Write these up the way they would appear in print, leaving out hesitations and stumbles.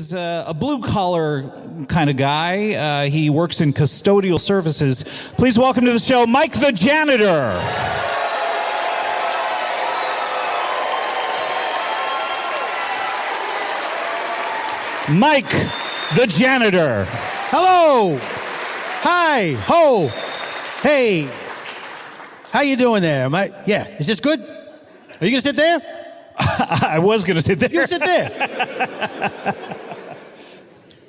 is a blue-collar kind of guy. He works in custodial services. Please welcome to the show, Mike the Janitor. Mike the Janitor. Hello. Hi. Ho. Hey. How you doing there? Yeah, is this good? Are you going to sit there? I was going to sit there. You sit there.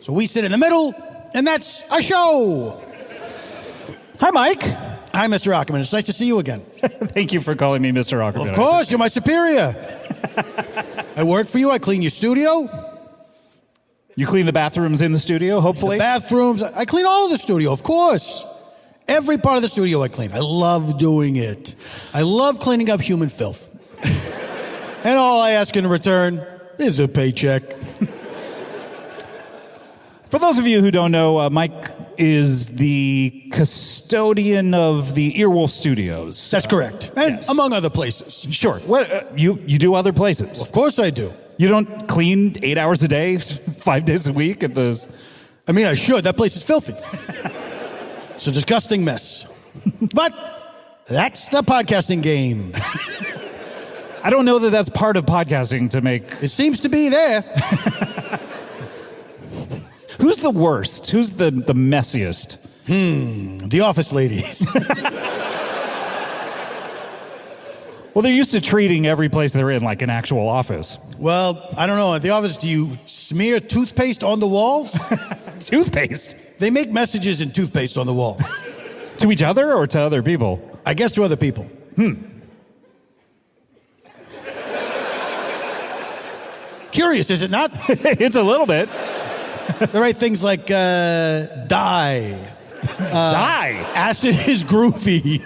So we sit in the middle, and that's a show. Hi, Mike. Hi, Mr. Ackerman. It's nice to see you again. Thank you for calling me Mr. Ackerman. Of course, you're my superior. I work for you. I clean your studio. You clean the bathrooms in the studio, hopefully? The bathrooms. I clean all of the studio, of course. Every part of the studio I clean. I love doing it. I love cleaning up human filth. And all I ask in return is a paycheck. For those of you who don't know, Mike is the custodian of the Earwolf Studios. That's correct. And yes. Among other places. Sure. What, you do other places? Of course I do. You don't clean 8 hours a day, 5 days a week at those? I mean, I should. That place is filthy. It's a disgusting mess. But that's the podcasting game. I don't know that that's part of podcasting to make... It seems to be there. Who's the worst? Who's the messiest? The office ladies. Well, they're used to treating every place they're in like an actual office. Well, I don't know. At the office, do you smear toothpaste on the walls? Toothpaste? They make messages in toothpaste on the wall. To each other or to other people? I guess to other people. Curious, is it not? It's a little bit. They write things like, die. Die? Acid is groovy.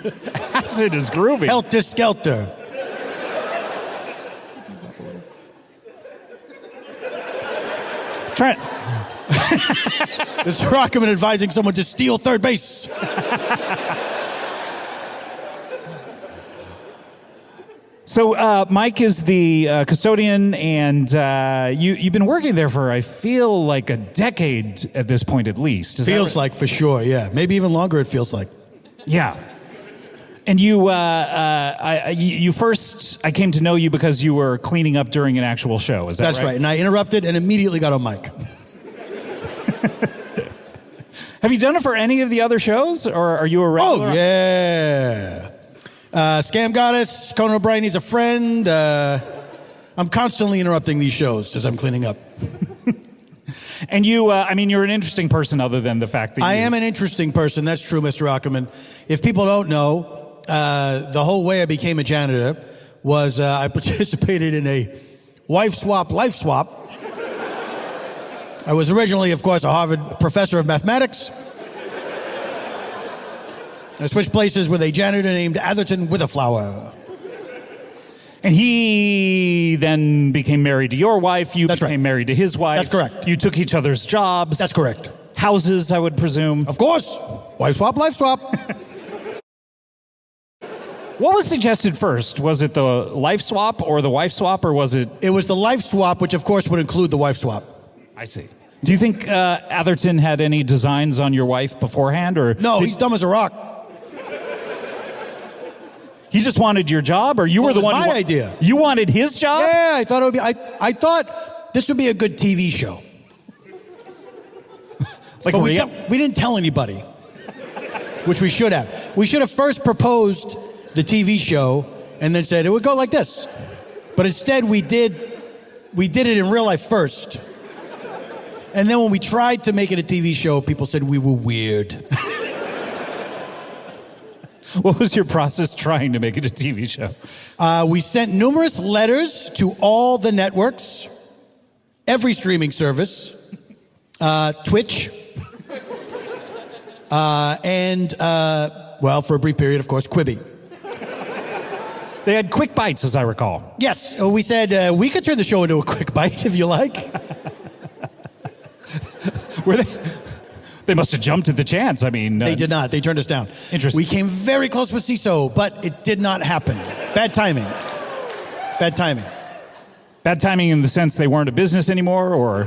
Acid is groovy. Helter skelter. Trent. Mr. Ackerman advising someone to steal third base. So Mike is the custodian, and you've been working there for, I feel, like a decade at this point at least. Feels like, for sure, yeah. Maybe even longer, it feels like. Yeah. And you first, I came to know you because you were cleaning up during an actual show, is that right? That's right, and I interrupted and immediately got on mic. Have you done it for any of the other shows, or are you a regular? Oh, yeah. Scam Goddess, Conan O'Brien Needs a Friend. I'm constantly interrupting these shows as I'm cleaning up. And you, you're an interesting person other than the fact that I am an interesting person. That's true, Mr. Ackerman. If people don't know, the whole way I became a janitor was I participated in a wife swap, life swap. I was originally, of course, a Harvard professor of mathematics. I switched places with a janitor named Atherton Witherflower. And he then became married to your wife. You That's became right. married to his wife. That's correct. You took each other's jobs. That's correct. Houses, I would presume. Of course. Wife swap, life swap. What was suggested first? Was it the life swap or the wife swap, or was it... It was the life swap, which of course would include the wife swap. I see. Do you think Atherton had any designs on your wife beforehand, or... No, he's dumb as a rock. He just wanted your job, or you were the one... It was my idea. You wanted his job? Yeah, I thought it would be... I thought this would be a good TV show. Like But a we didn't tell anybody, which we should have. We should have first proposed the TV show and then said it would go like this. But instead, we did it in real life first. And then when we tried to make it a TV show, people said we were weird. What was your process trying to make it a TV show? We sent numerous letters to all the networks, every streaming service, Twitch, and, for a brief period, of course, Quibi. They had quick bites, as I recall. Yes, we said we could turn the show into a quick bite if you like. Were they? They must have jumped at the chance. I mean... They did not. They turned us down. Interesting. We came very close with CISO, but it did not happen. Bad timing. Bad timing. Bad timing in the sense they weren't a business anymore, or...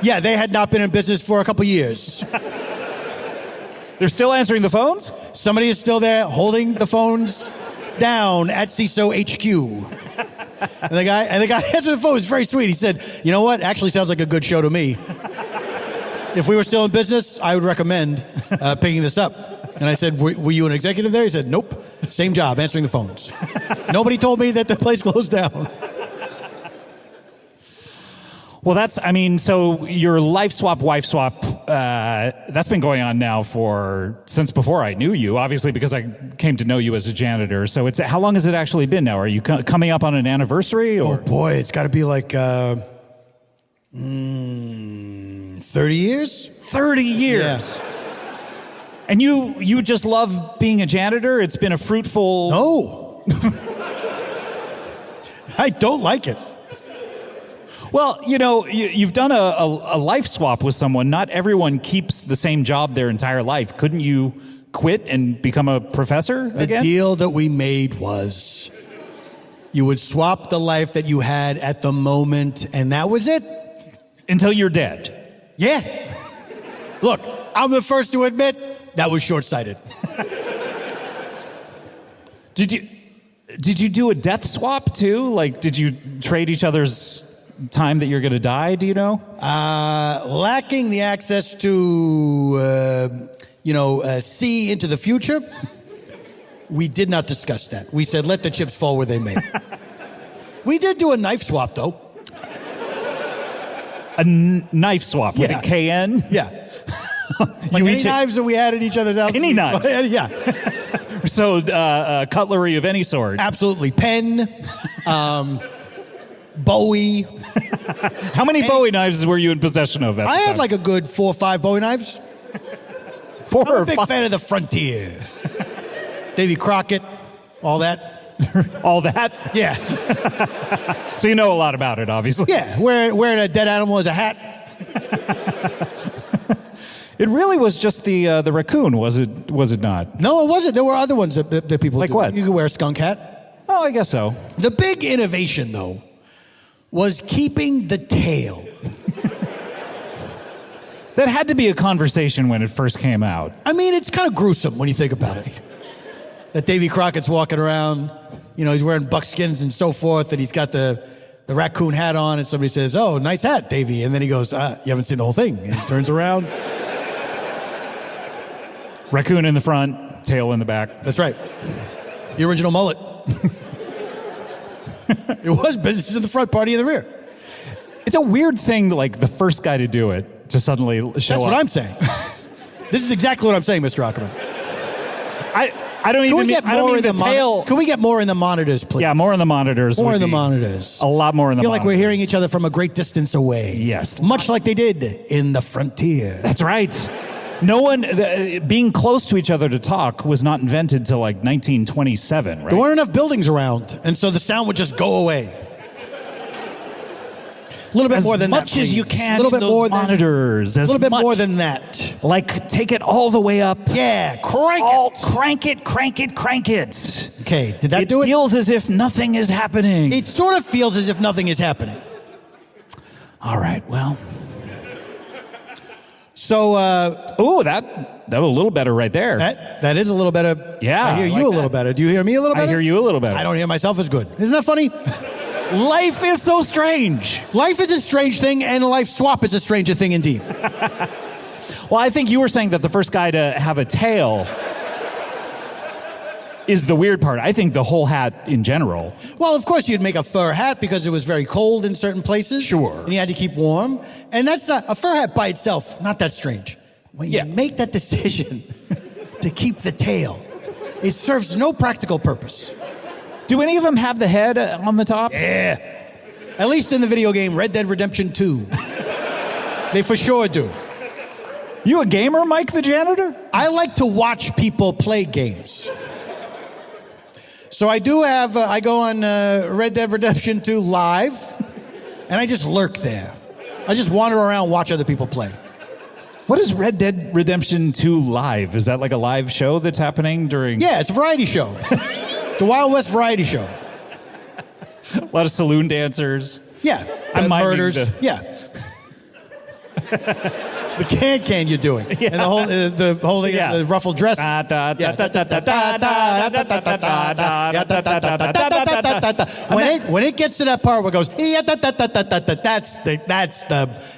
Yeah, they had not been in business for a couple years. They're still answering the phones? Somebody is still there holding the phones down at CISO HQ. And the guy answered the phone. It was very sweet. He said, you know what? Actually sounds like a good show to me. If we were still in business, I would recommend picking this up. And I said, were you an executive there? He said, nope. Same job, answering the phones. Nobody told me that the place closed down. Well, so your life swap, wife swap, that's been going on now since before I knew you, obviously, because I came to know you as a janitor. So how long has it actually been now? Are you coming up on an anniversary? Or? Oh, boy, it's got to be like 30 years? 30 years? Yeah. And you just love being a janitor? It's been a fruitful... No. I don't like it. Well, you've done a life swap with someone. Not everyone keeps the same job their entire life. Couldn't you quit and become a professor again? The deal that we made was you would swap the life that you had at the moment, and that was it. Until you're dead. Yeah. Look, I'm the first to admit that was short-sighted. Did you do a death swap too? Like, did you trade each other's time that you're going to die? Do you know? Lacking the access to, see into the future, we did not discuss that. We said, let the chips fall where they may. We did do a knife swap, though. A knife swap with a KN? Yeah. Like any knives that we had at each other's house. Any knife? Yeah. So, cutlery of any sort. Absolutely. Pen, Bowie. How many Bowie knives were you in possession of? I had like a good 4 or 5 Bowie knives. I'm a big fan of the Frontier. Davy Crockett, all that. All that? Yeah. So you know a lot about it, obviously. Yeah, wearing a dead animal as a hat. It really was just the raccoon, was it not? No, it wasn't. There were other ones that people like do. What? You could wear a skunk hat. Oh, I guess so. The big innovation, though, was keeping the tail. That had to be a conversation when it first came out. I mean, it's kind of gruesome when you think about it. That Davy Crockett's walking around, he's wearing buckskins and so forth, and he's got the raccoon hat on, and somebody says, oh, nice hat, Davy. And then he goes, you haven't seen the whole thing. And he turns around. Raccoon in the front, tail in the back. That's right. The original mullet. It was business in the front, party in the rear. It's a weird thing, like the first guy to do it, to suddenly show up. That's what I'm saying. This is exactly what I'm saying, Mr. Ackerman. I don't even mean the tail. Can we get more in the monitors, please? Yeah, more in the monitors. More in the monitors. A lot more in the monitors. I feel like we're hearing each other from a great distance away. Yes. Much like they did in the Frontier. That's right. No one, being close to each other to talk was not invented till like 1927, right? There weren't enough buildings around, and so the sound would just go away. A little bit more than that, As much as you can a little in bit those more monitors. A little bit more than that. Like, take it all the way up. Yeah, Crank it. Okay, did that do it? It feels as if nothing is happening. It sort of feels as if nothing is happening. All right, well. So, that was a little better right there. That is a little better. Yeah. I hear you a little better. Do you hear me a little better? I hear you a little better. I don't hear myself as good. Isn't that funny? Life is so strange. Life is a strange thing, and a life swap is a stranger thing indeed. Well, I think you were saying that the first guy to have a tail is the weird part. I think the whole hat in general. Well, of course, you'd make a fur hat because it was very cold in certain places. Sure. And you had to keep warm. And that's not, a fur hat by itself, not that strange. When you make that decision to keep the tail, it serves no practical purpose. Do any of them have the head on the top? Yeah. At least in the video game Red Dead Redemption 2. They for sure do. You a gamer, Mike the Janitor? I like to watch people play games. So I do have, I go on Red Dead Redemption 2 live, and I just lurk there. I just wander around, watch other people play. What is Red Dead Redemption 2 live? Is that like a live show that's happening during... Yeah, it's a variety show. It's a Wild West variety show. A lot of saloon dancers. Yeah. I'm murders. Yeah. The can you're doing, and the whole the holding the ruffled dress. When it gets to that part where it goes,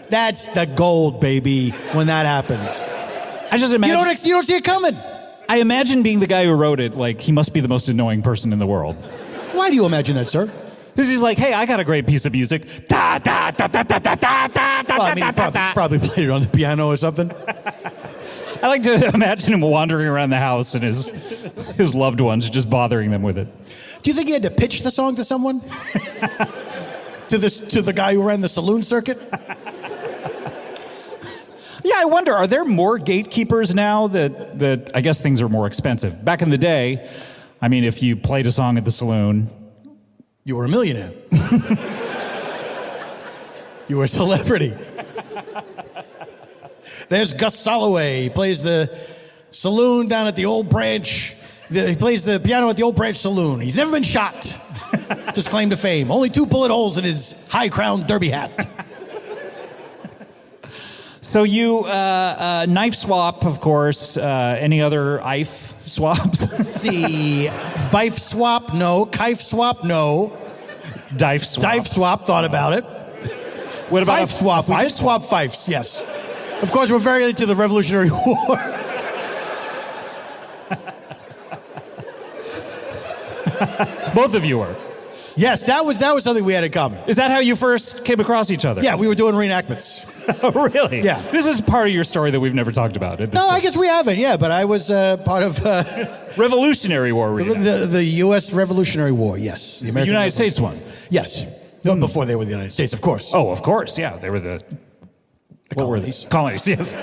that's the gold, baby. When that happens, I just imagine you don't see it coming. I imagine being the guy who wrote it. Like he must be the most annoying person in the world. Why do you imagine that, sir? Because he's like, hey, I got a great piece of music. Well, I mean, he probably played it on the piano or something. I like to imagine him wandering around the house and his loved ones just bothering them with it. Do you think he had to pitch the song to someone? to the guy who ran the saloon circuit? Yeah, I wonder, are there more gatekeepers now that I guess things are more expensive? Back in the day, I mean, if you played a song at the saloon, you were a millionaire. You were a celebrity. There's Gus Soloway. He plays the saloon down at the Old Branch. He plays the piano at the Old Branch Saloon. He's never been shot. Just claim to fame. Only 2 bullet holes in his high-crowned derby hat. So you, knife swap, of course. Any other IF swaps? See, bife swap, no. Kife swap, no. Dife swap. Dife swap, thought about it. What about fife swap? We did swap fifes, yes. Of course, we're very into the Revolutionary War. Both of you were. Yes, that was something we had in common. Is that how you first came across each other? Yeah, we were doing reenactments. Oh, really? Yeah. This is part of your story that we've never talked about. No, I guess we haven't, yeah, but I was part of... Revolutionary War reenactment. The U.S. Revolutionary War, yes. The United States one? Yes. No, before they were the United States, of course. Oh, of course, yeah. They were the colonies. Colonies, yes.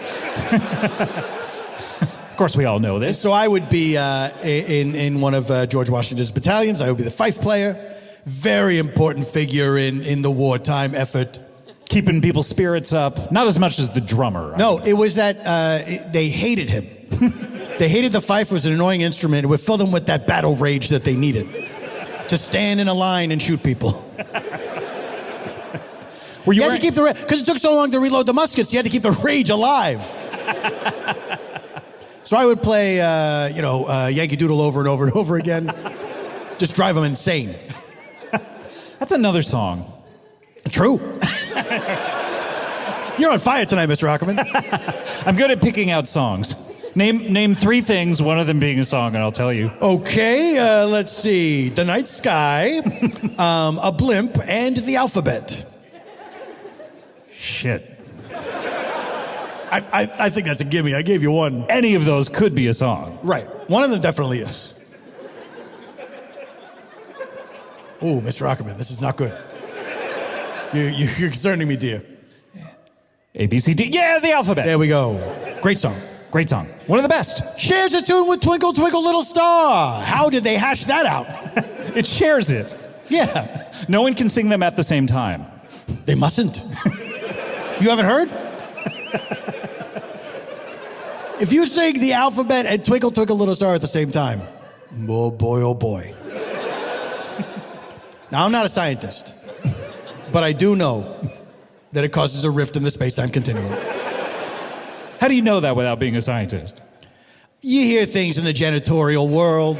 Of course, we all know this. So I would be in one of George Washington's battalions. I would be the fife player. Very important figure in the wartime effort. Keeping people's spirits up. Not as much as the drummer. No, it was that they hated him. They hated the fife. It was an annoying instrument. It would fill them with that battle rage that they needed to stand in a line and shoot people. You had to keep the because it took so long to reload the muskets. You had to keep the rage alive. So I would play, Yankee Doodle over and over and over again. Just drive them insane. That's another song. True. You're on fire tonight, Mr. Ackerman. I'm good at picking out songs. Name 3 things, one of them being a song, and I'll tell you. Okay, let's see. The Night Sky, A Blimp, and The Alphabet. Shit. I think that's a gimme. I gave you one. Any of those could be a song. Right. One of them definitely is. Oh, Mr. Ackerman, this is not good. You're concerning me, dear. A, B, C, D. Yeah, The Alphabet. There we go. Great song. Great song. One of the best. Shares a tune with Twinkle, Twinkle, Little Star. How did they hash that out? It shares it. Yeah. No one can sing them at the same time. They mustn't. You haven't heard? If you sing The Alphabet and Twinkle, Twinkle, Little Star at the same time, oh boy, oh boy. Now, I'm not a scientist, but I do know that it causes a rift in the space-time continuum. How do you know that without being a scientist? You hear things in the janitorial world.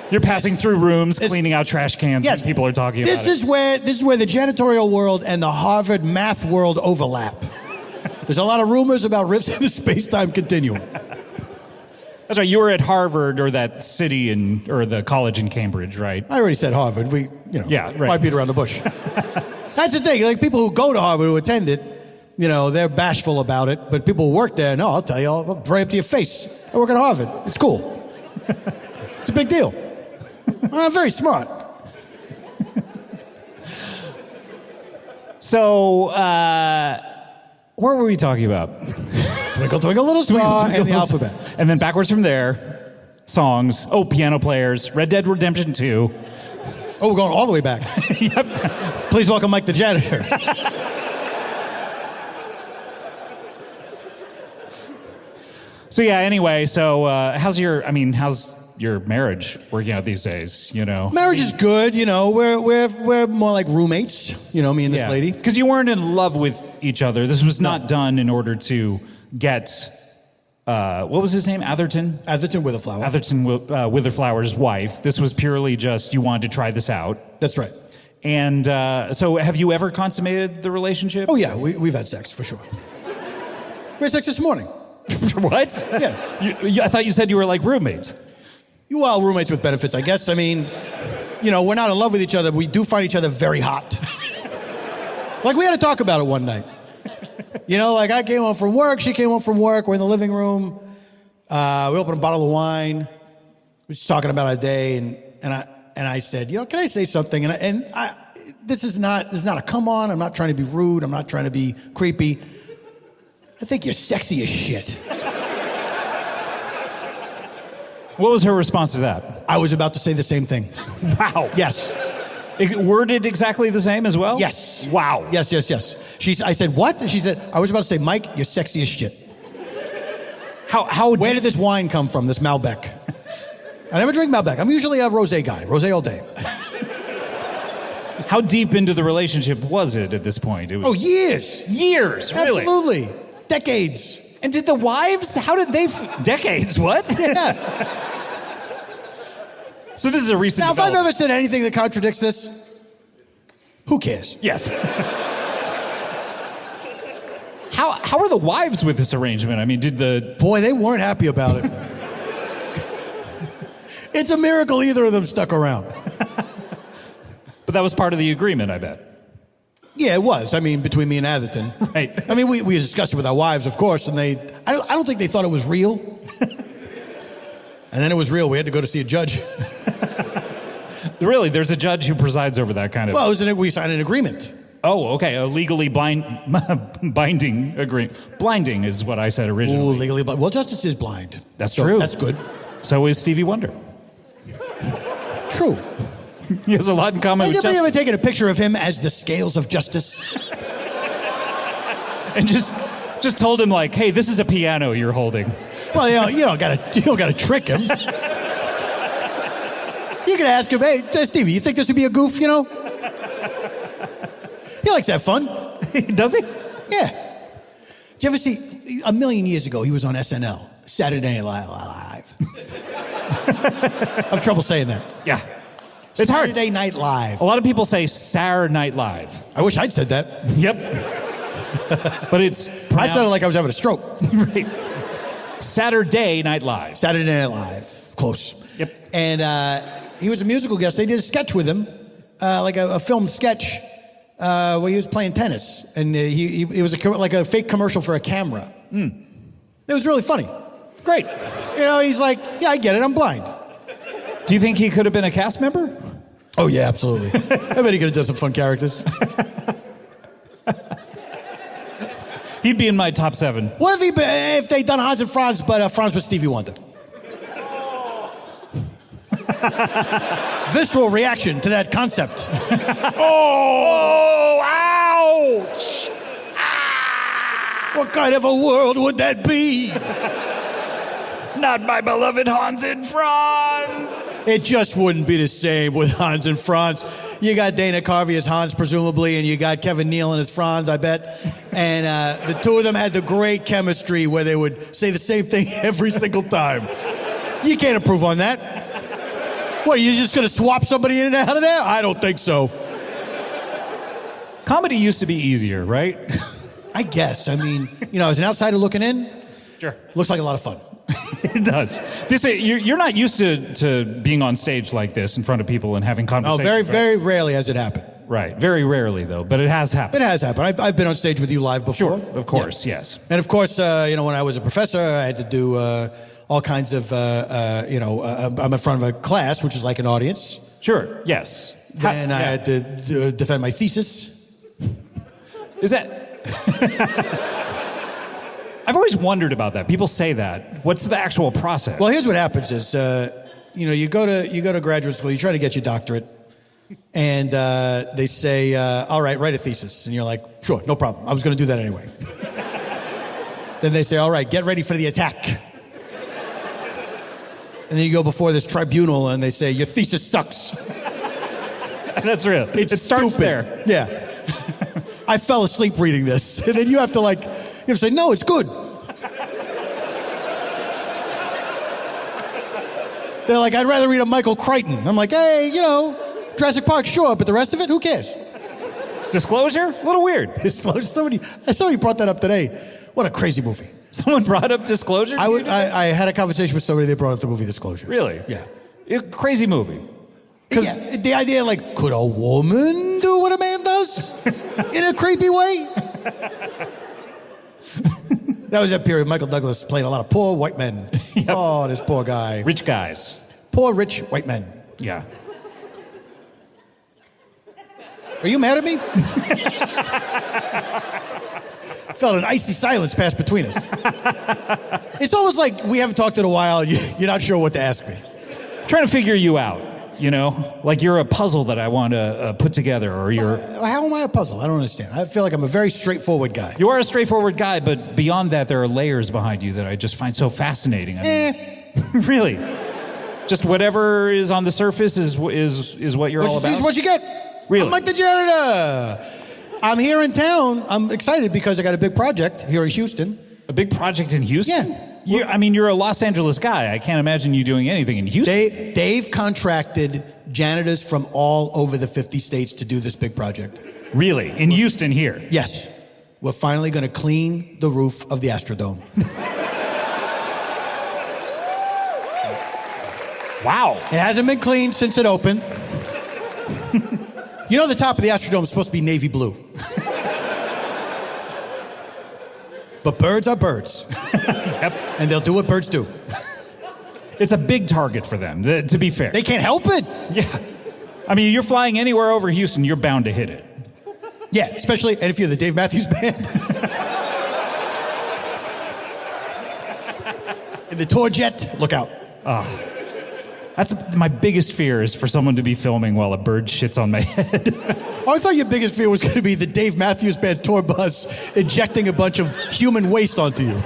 You're passing through rooms, cleaning out trash cans, and people are talking about it. This is where the janitorial world and the Harvard math world overlap. There's a lot of rumors about rifts in the space-time continuum. That's right. You were at Harvard or that city or the college in Cambridge, right? I already said Harvard. Yeah, right. Why beat around the bush? That's the thing. Like people who go to Harvard, who attend it, they're bashful about it. But people who work there, no, I'll tell you, I'll right up to your face. I work at Harvard. It's cool. It's a big deal. I'm very smart. So, what were we talking about? Twinkle, Twinkle, Little Star, and The Alphabet. And then backwards from there, songs. Oh, piano players. Red Dead Redemption 2. Oh, we're going all the way back. Yep. Please welcome Mike the Janitor. So yeah, anyway, how's your marriage working out these days, Marriage is good, we're more like roommates, me and this lady. Because you weren't in love with each other. This was not done in order to get, what was his name? Atherton? Atherton Witherflower. Atherton Witherflower's wife. This was purely just you wanted to try this out. That's right. And so have you ever consummated the relationship? Oh, yeah, we've had sex, for sure. We had sex this morning. What? Yeah. I thought you said you were like roommates. Well, roommates with benefits, I guess. I mean, we're not in love with each other, but we do find each other very hot. Like, we had to talk about it one night. Like I came home from work, she came home from work, we're in the living room. We opened a bottle of wine. We're just talking about our day, and I said, can I say something? And this is not a come on. I'm not trying to be rude. I'm not trying to be creepy. I think you're sexy as shit. What was her response to that? I was about to say the same thing. Wow. Yes. Worded exactly the same as well? Yes. Wow. Yes. I said, what? And she said, I was about to say, Mike, you're sexy as shit. Where did this wine come from, this Malbec? I never drink Malbec. I'm usually a rosé guy. Rosé all day. How deep into the relationship was it at this point? Years. Years, really? Absolutely. Decades. And did the wives, how did they... Decades, what? Yeah. So this is a recent Now, if I've development. ever said anything that contradicts this, who cares? Yes. How are the wives with this arrangement? I mean, Boy, they weren't happy about it. It's a miracle either of them stuck around. But that was part of the agreement, I bet. Yeah, it was. I mean, between me and Atherton. Right. I mean, we discussed it with our wives, of course, and I don't think they thought it was real. And then it was real. We had to go to see a judge. Really, there's a judge who presides over that kind of... Well, we signed an agreement. Oh, okay, a legally binding agreement. Blinding is what I said originally. Ooh, legally blind. Well, justice is blind. That's true. That's good. So is Stevie Wonder. True. He has a lot in common Has with anybody justice. ever taken a picture of him as the scales of justice? And just told him like, hey, this is a piano you're holding. Well, you don't gotta trick him. You could ask him, hey, Stevie, you think this would be a goof, He likes to have fun. Does he? Yeah. Did you ever see, a million years ago, he was on SNL, Saturday Night Live. I have trouble saying that. Yeah. It's hard. Saturday Night Live. A lot of people say Saturday Night Live. I wish I'd said that. Yep. But it's I sounded like I was having a stroke. right. Saturday Night Live. Saturday Night Live. Close. Yep. And he was a musical guest. They did a sketch with him, like a filmed sketch where he was playing tennis. And it was like a fake commercial for a camera. It was really funny. Great. He's like, yeah, I get it. I'm blind. Do you think he could have been a cast member? Oh, yeah, absolutely. I bet he could have done some fun characters. He'd be in my top 7. What if they'd done Hans and Franz, but Franz was Stevie Wonder? Visceral reaction to that concept. Oh, ouch! Ah! What kind of a world would that be? Not my beloved Hans and Franz. It just wouldn't be the same with Hans and Franz. You got Dana Carvey as Hans, presumably, and you got Kevin Nealon as Franz, I bet. And the two of them had the great chemistry where they would say the same thing every single time. You can't improve on that. What, you're just going to swap somebody in and out of there? I don't think so. Comedy used to be easier, right? I guess. I mean, as an outsider looking in, Sure. looks like a lot of fun. It does. You're not used to being on stage like this in front of people and having Oh, conversations. very, right? very rarely has it happened. Right. Very rarely, though. But it has happened. It has happened. I've been on stage with you live before. Sure. Of course, yes. And of course, when I was a professor, I had to do all kinds of, I'm in front of a class, which is like an audience. Sure, yes. And I had to defend my thesis. Is that... I've always wondered about that. People say that. What's the actual process? Well, here's what happens is, you go to graduate school, you try to get your doctorate, and they say, all right, write a thesis. And you're like, sure, no problem. I was going to do that anyway. Then they say, all right, get ready for the attack. And then you go before this tribunal, and they say, your thesis sucks. That's real. It starts stupid. there. Yeah. I fell asleep reading this. And then you have to say, no, it's good. They're like, I'd rather read a Michael Crichton. I'm like, hey, Jurassic Park, sure, but the rest of it, who cares? Disclosure? A little weird. Disclosure. Somebody brought that up today. What a crazy movie. Someone brought up Disclosure? I had a conversation with somebody, they brought up the movie Disclosure. Really? Yeah. Crazy movie. Yeah, the idea, could a woman do what a man does in a creepy way? That was that period. Michael Douglas playing a lot of poor white men. Yep. Oh, this poor guy. Rich guys. Poor rich white men. Yeah. Are you mad at me? Felt an icy silence pass between us. It's almost like we haven't talked in a while. You're not sure what to ask me. Trying to figure you out. Like you're a puzzle that I want to put together, or you're... How am I a puzzle? I don't understand. I feel like I'm a very straightforward guy. You are a straightforward guy, but beyond that, there are layers behind you that I just find so fascinating. I mean, really? Just whatever is on the surface is what you're all about? Is what you get. Really? I'm Mike the Janitor. I'm here in town. I'm excited because I got a big project here in Houston. A big project in Houston? Yeah. You're a Los Angeles guy. I can't imagine you doing anything in Houston. They've contracted janitors from all over the 50 states to do this big project. Really? In Houston here? Yes. We're finally going to clean the roof of the Astrodome. Wow. It hasn't been cleaned since it opened. The top of the Astrodome is supposed to be navy blue. But birds are birds. Yep. And they'll do what birds do. It's a big target for them, to be fair. They can't help it. Yeah. I mean, you're flying anywhere over Houston, you're bound to hit it. Yeah, especially, and if you're the Dave Matthews Band. In the tour jet, look out. That's my biggest fear, is for someone to be filming while a bird shits on my head. I thought your biggest fear was going to be the Dave Matthews Band tour bus injecting a bunch of human waste onto you.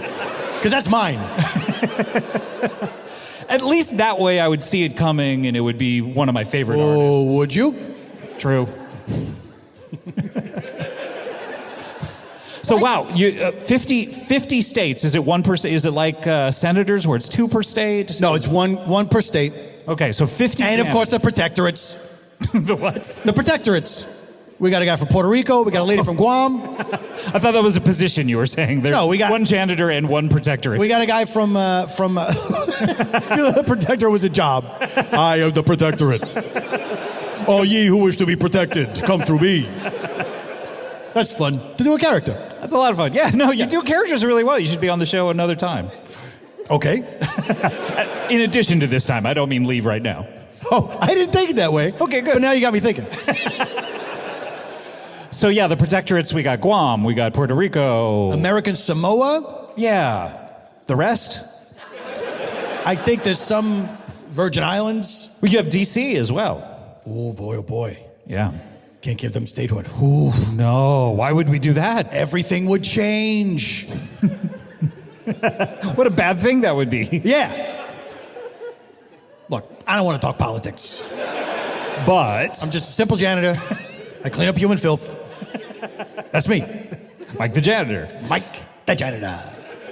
Because that's mine. At least that way I would see it coming and it would be one of my favorite artists. Oh, would you? True. So wow, 50 states. Is it one per state? Is it like senators where it's 2 per state? No, it's one per state. Okay, so 50. And of course the protectorates. The what? The protectorates. We got a guy from Puerto Rico. We got a lady from Guam. I thought that was a position you were saying. There's no, we got one janitor and one protectorate. We got a guy from the protector was a job. I am the protectorate. All ye who wish to be protected, come through me. That's fun to do a character. That's a lot of fun. Yeah, no, you do characters really well. You should be on the show another time. Okay. In addition to this time, I don't mean leave right now. Oh, I didn't take it that way. Okay, good. But now you got me thinking. So yeah, the protectorates, we got Guam, we got Puerto Rico. American Samoa? Yeah. The rest? I think there's some Virgin Islands. Well, you have D.C. as well. Oh, boy, oh, boy. Yeah. Can't give them statehood. Ooh. No, why would we do that? Everything would change. What a bad thing that would be. Yeah. Look, I don't want to talk politics. But I'm just a simple janitor. I clean up human filth. That's me. Mike the Janitor. Mike the Janitor.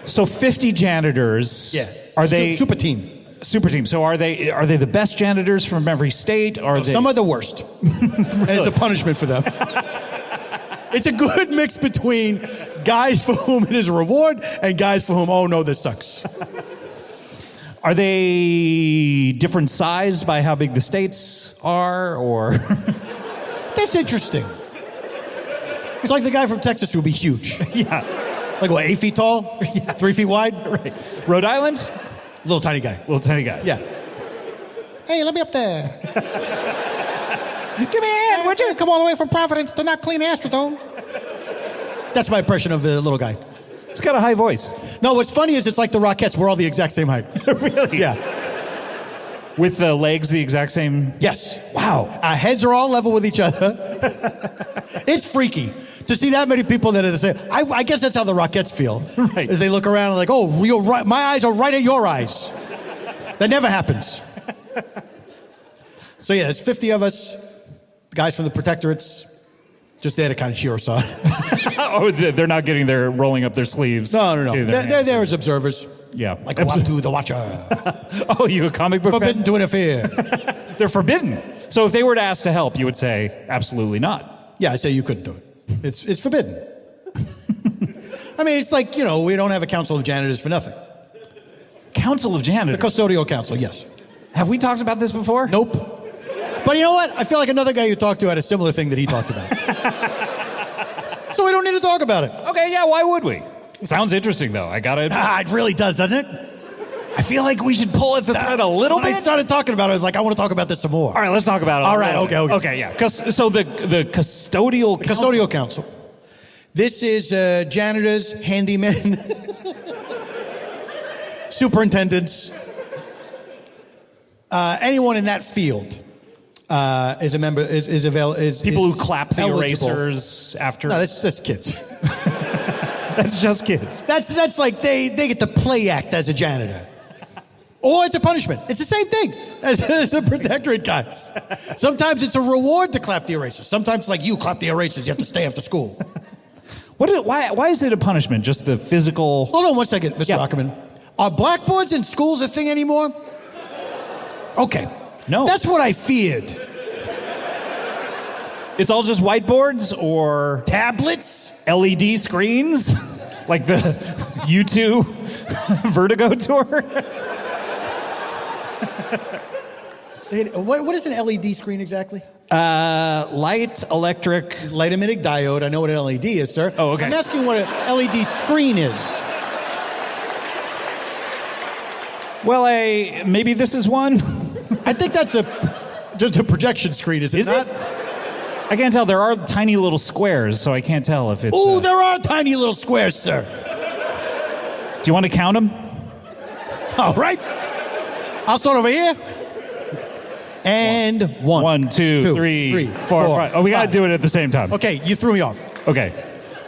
So 50 janitors. Yeah. Are they super team? Super team. So are they the best janitors from every state? Some are the worst. And it's a punishment for them. It's a good mix between guys for whom it is a reward and guys for whom, oh no, this sucks. Are they different sized by how big the states are, or? That's interesting. It's like the guy from Texas who would be huge. Yeah. Like what, 8 feet tall? Yeah. 3 feet wide? Right. Rhode Island? Little tiny guy. Little tiny guy. Yeah. Hey, let me up there. Give me a hand, would you? Come all the way from Providence to not clean the Astrodome. That's my impression of the little guy. He's got a high voice. No, what's funny is it's like the Rockettes. We're all the exact same height. Really? Yeah. With the legs the exact same? Yes. Wow. Our heads are all level with each other. It's freaky to see that many people that are the same. I guess that's how the Rockettes feel. Right. As they look around and like, oh, you're right. My eyes are right at your eyes. That never happens. So yeah, there's 50 of us. The guys from the protectorates. Just there to kind of cheer us on. Oh, they're not rolling up their sleeves. No. They're there as observers. Yeah. Like a Watu the Watcher. Oh, you a comic book Forbidden fan? to interfere. They're forbidden. So if they were to ask to help, you would say, absolutely not. Yeah, I say you couldn't do it. It's forbidden. I mean, it's like, we don't have a council of janitors for nothing. Council of janitors? The custodial council, yes. Have we talked about this before? Nope. But you know what? I feel like another guy you talked to had a similar thing that he talked about. So we don't need to talk about it. Okay, yeah, why would we? Sounds interesting, though. I gotta admit. It really does, doesn't it? I feel like we should pull at the thread a little bit. When I started talking about it, I was like, I want to talk about this some more. All right, let's talk about it. All right, okay. Okay, yeah. So the custodial council. Custodial council. This is janitors, handymen, superintendents, anyone in that field is a member. Is available. People who clap the eligible. erasers after. No, that's kids. That's just kids. That's like they get to play act as a janitor. Or it's a punishment. It's the same thing as the protectorate guys. Sometimes it's a reward to clap the erasers. Sometimes it's like you clap the erasers, you have to stay after school. Why is it a punishment? Just the physical... Hold on one second, Mr. Ackerman. Are blackboards in schools a thing anymore? Okay. No. That's what I feared. It's all just whiteboards or... Tablets? LED screens? Like the U2 Vertigo tour? What is an LED screen exactly? Light, electric... Light emitting diode. I know what an LED is, sir. Oh, okay. I'm asking what an LED screen is. Well, maybe this is one? I think that's just a projection screen, is it not? I can't tell. There are tiny little squares, so I can't tell if it's... Ooh, there are tiny little squares, sir. Do you want to count them? All right. I'll start over here. And one. 1, 2, 3, 4, 5. Oh, we got to do it at the same time. Okay, you threw me off. Okay.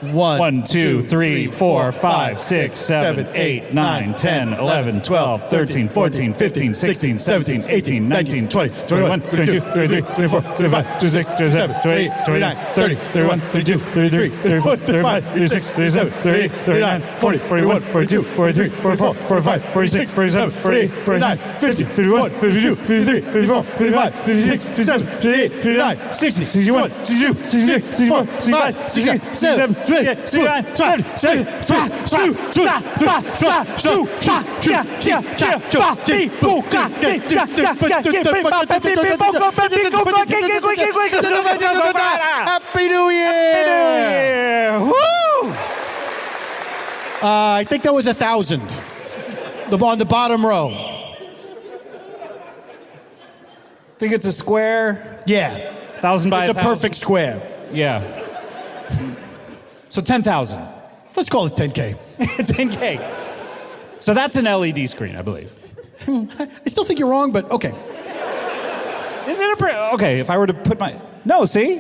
1, 2, 3, 4, 5, 6, 7, 8, 9, 10, 11, 12, 13, 14, 15, 16, 17, 18, 19, 20, 21, 22, 23, 24, 25, 26, 27, 28, 29, 30, 31, 32, 33, 34, 35, 36, 37, 38, 39, 40, 41, 42, 43, 44, 45, 46, 47, 48, 49, 50, 51, 52, 53, 54, 55, 56, 57, 58, 59, 60, 61, 62, 63, 64, 65, 66, 67, 69, 70, Happy New Year! Woo! I think that was 1,000. On the bottom row. Think it's a square? Yeah. 1,000 by It's a 1,000? perfect square. Yeah. So 10,000. Let's call it 10K. 10K. So that's an LED screen, I believe. I still think you're wrong, but okay. Is it okay, if I were to put my... No, see?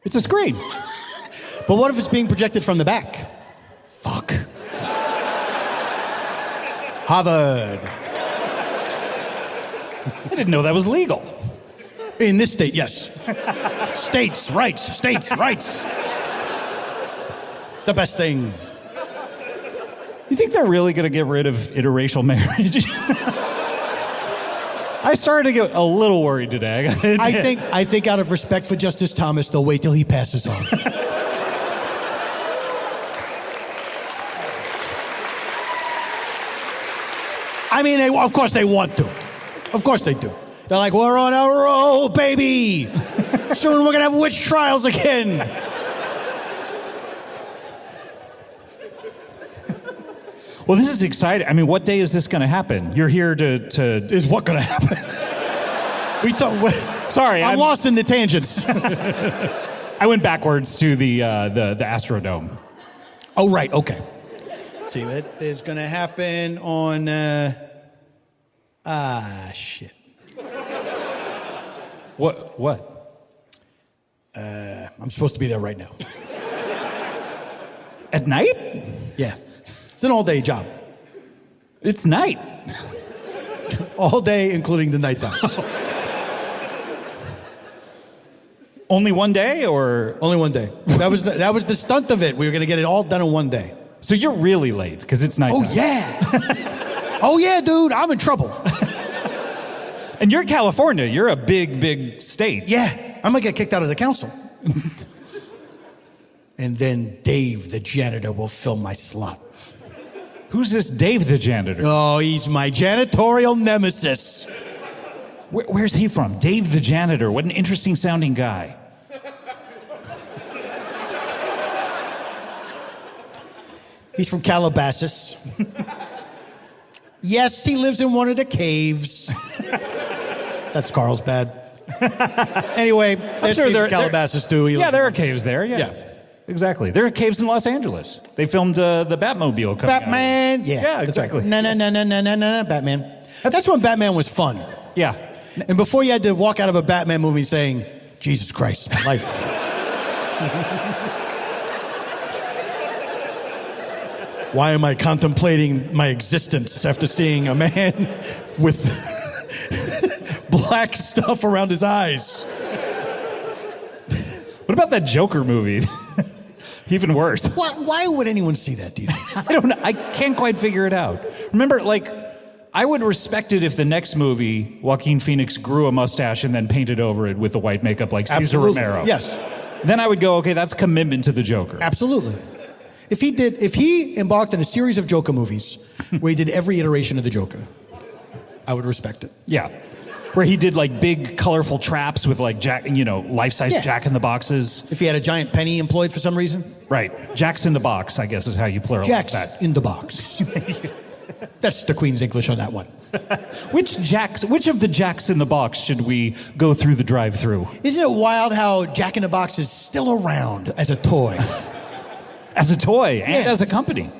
It's a screen. But what if it's being projected from the back? Fuck. Harvard. I didn't know that was legal. In this state, yes. States' rights. States' rights. The best thing. You think they're really going to get rid of interracial marriage? I started to get a little worried today. I gotta admit. I think out of respect for Justice Thomas, they'll wait till he passes on. I mean, of course they want to. Of course they do. They're like, we're on a roll, baby. Soon we're going to have witch trials again. Well, this is exciting. I mean, what day is this going to happen? You're here to... Is what going to happen? Sorry, I'm lost in the tangents. I went backwards to the Astrodome. Oh, right, okay. Let's see, what is going to happen on... shit. What? I'm supposed to be there right now. At night? Yeah. It's an all-day job. It's night. All day, including the nighttime. Only one day, or? Only one day. That was the stunt of it. We were going to get it all done in one day. So you're really late, because it's nighttime. Oh, yeah. Oh, yeah, dude. I'm in trouble. And you're in California. You're a big, big state. Yeah. I'm going to get kicked out of the council. And then Dave, the janitor, will fill my slot. Who's this Dave the Janitor? Oh, he's my janitorial nemesis. Where's he from? Dave the Janitor. What an interesting sounding guy. He's from Calabasas. Yes, he lives in one of the caves. That's Carlsbad. Anyway, there's sure caves in Calabasas too. Yeah, there are caves there. Yeah. Exactly. There are caves in Los Angeles. They filmed the Batmobile coming Batman. out. Yeah, exactly. No, Batman. That's when Batman was fun. Yeah. And before you had to walk out of a Batman movie saying, Jesus Christ, my life. Why am I contemplating my existence after seeing a man with black stuff around his eyes? What about that Joker movie? Even worse. Why would anyone see that, do you think? I don't know. I can't quite figure it out. Remember, I would respect it if the next movie, Joaquin Phoenix grew a mustache and then painted over it with the white makeup like Cesar Absolutely. Romero. Yes. Then I would go, okay, that's commitment to the Joker. Absolutely. If he embarked on a series of Joker movies where he did every iteration of the Joker, I would respect it. Yeah. Where he did big, colorful traps with life-size Jack in the Boxes. If he had a giant penny employed for some reason. Right. Jack's in the box, I guess is how you pluralize Jack's that. in the box. That's the Queen's English on that one. Which of the Jacks in the box should we go through the drive-through? Isn't it wild how Jack in the Box is still around as a toy? As a toy and as a company.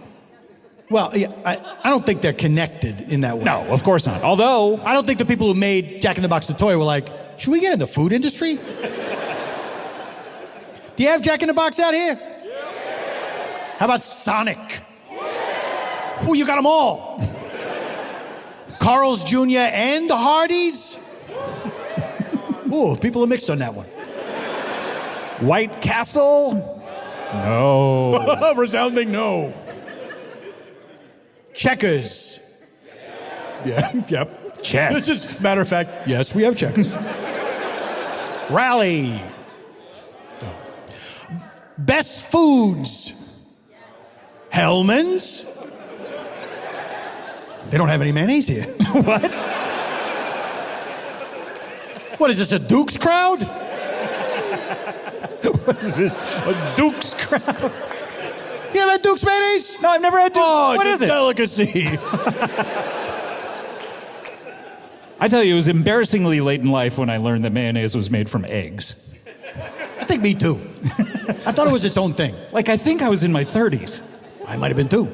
Well, yeah, I don't think they're connected in that way. No, of course not. Although, I don't think the people who made Jack in the Box the toy were like, should we get in the food industry? Do you have Jack in the Box out here? How about Sonic? Oh, you got them all. Carl's Jr. and the Hardys? Ooh, people are mixed on that one. White Castle? No. Resounding no. Checkers. Yeah, yep. Chess. This is, matter of fact, yes, we have checkers. Rally. No. Best foods. Hellman's. They don't have any mayonnaise here. What? What is this, a Duke's crowd? What is this? A Duke's crowd? You ever had Duke's mayonnaise? No, I've never had Duke's. Oh, What it's is a it? delicacy. I tell you, it was embarrassingly late in life when I learned that mayonnaise was made from eggs. I think me too. I thought it was its own thing. I think I was in my 30s. I might have been too.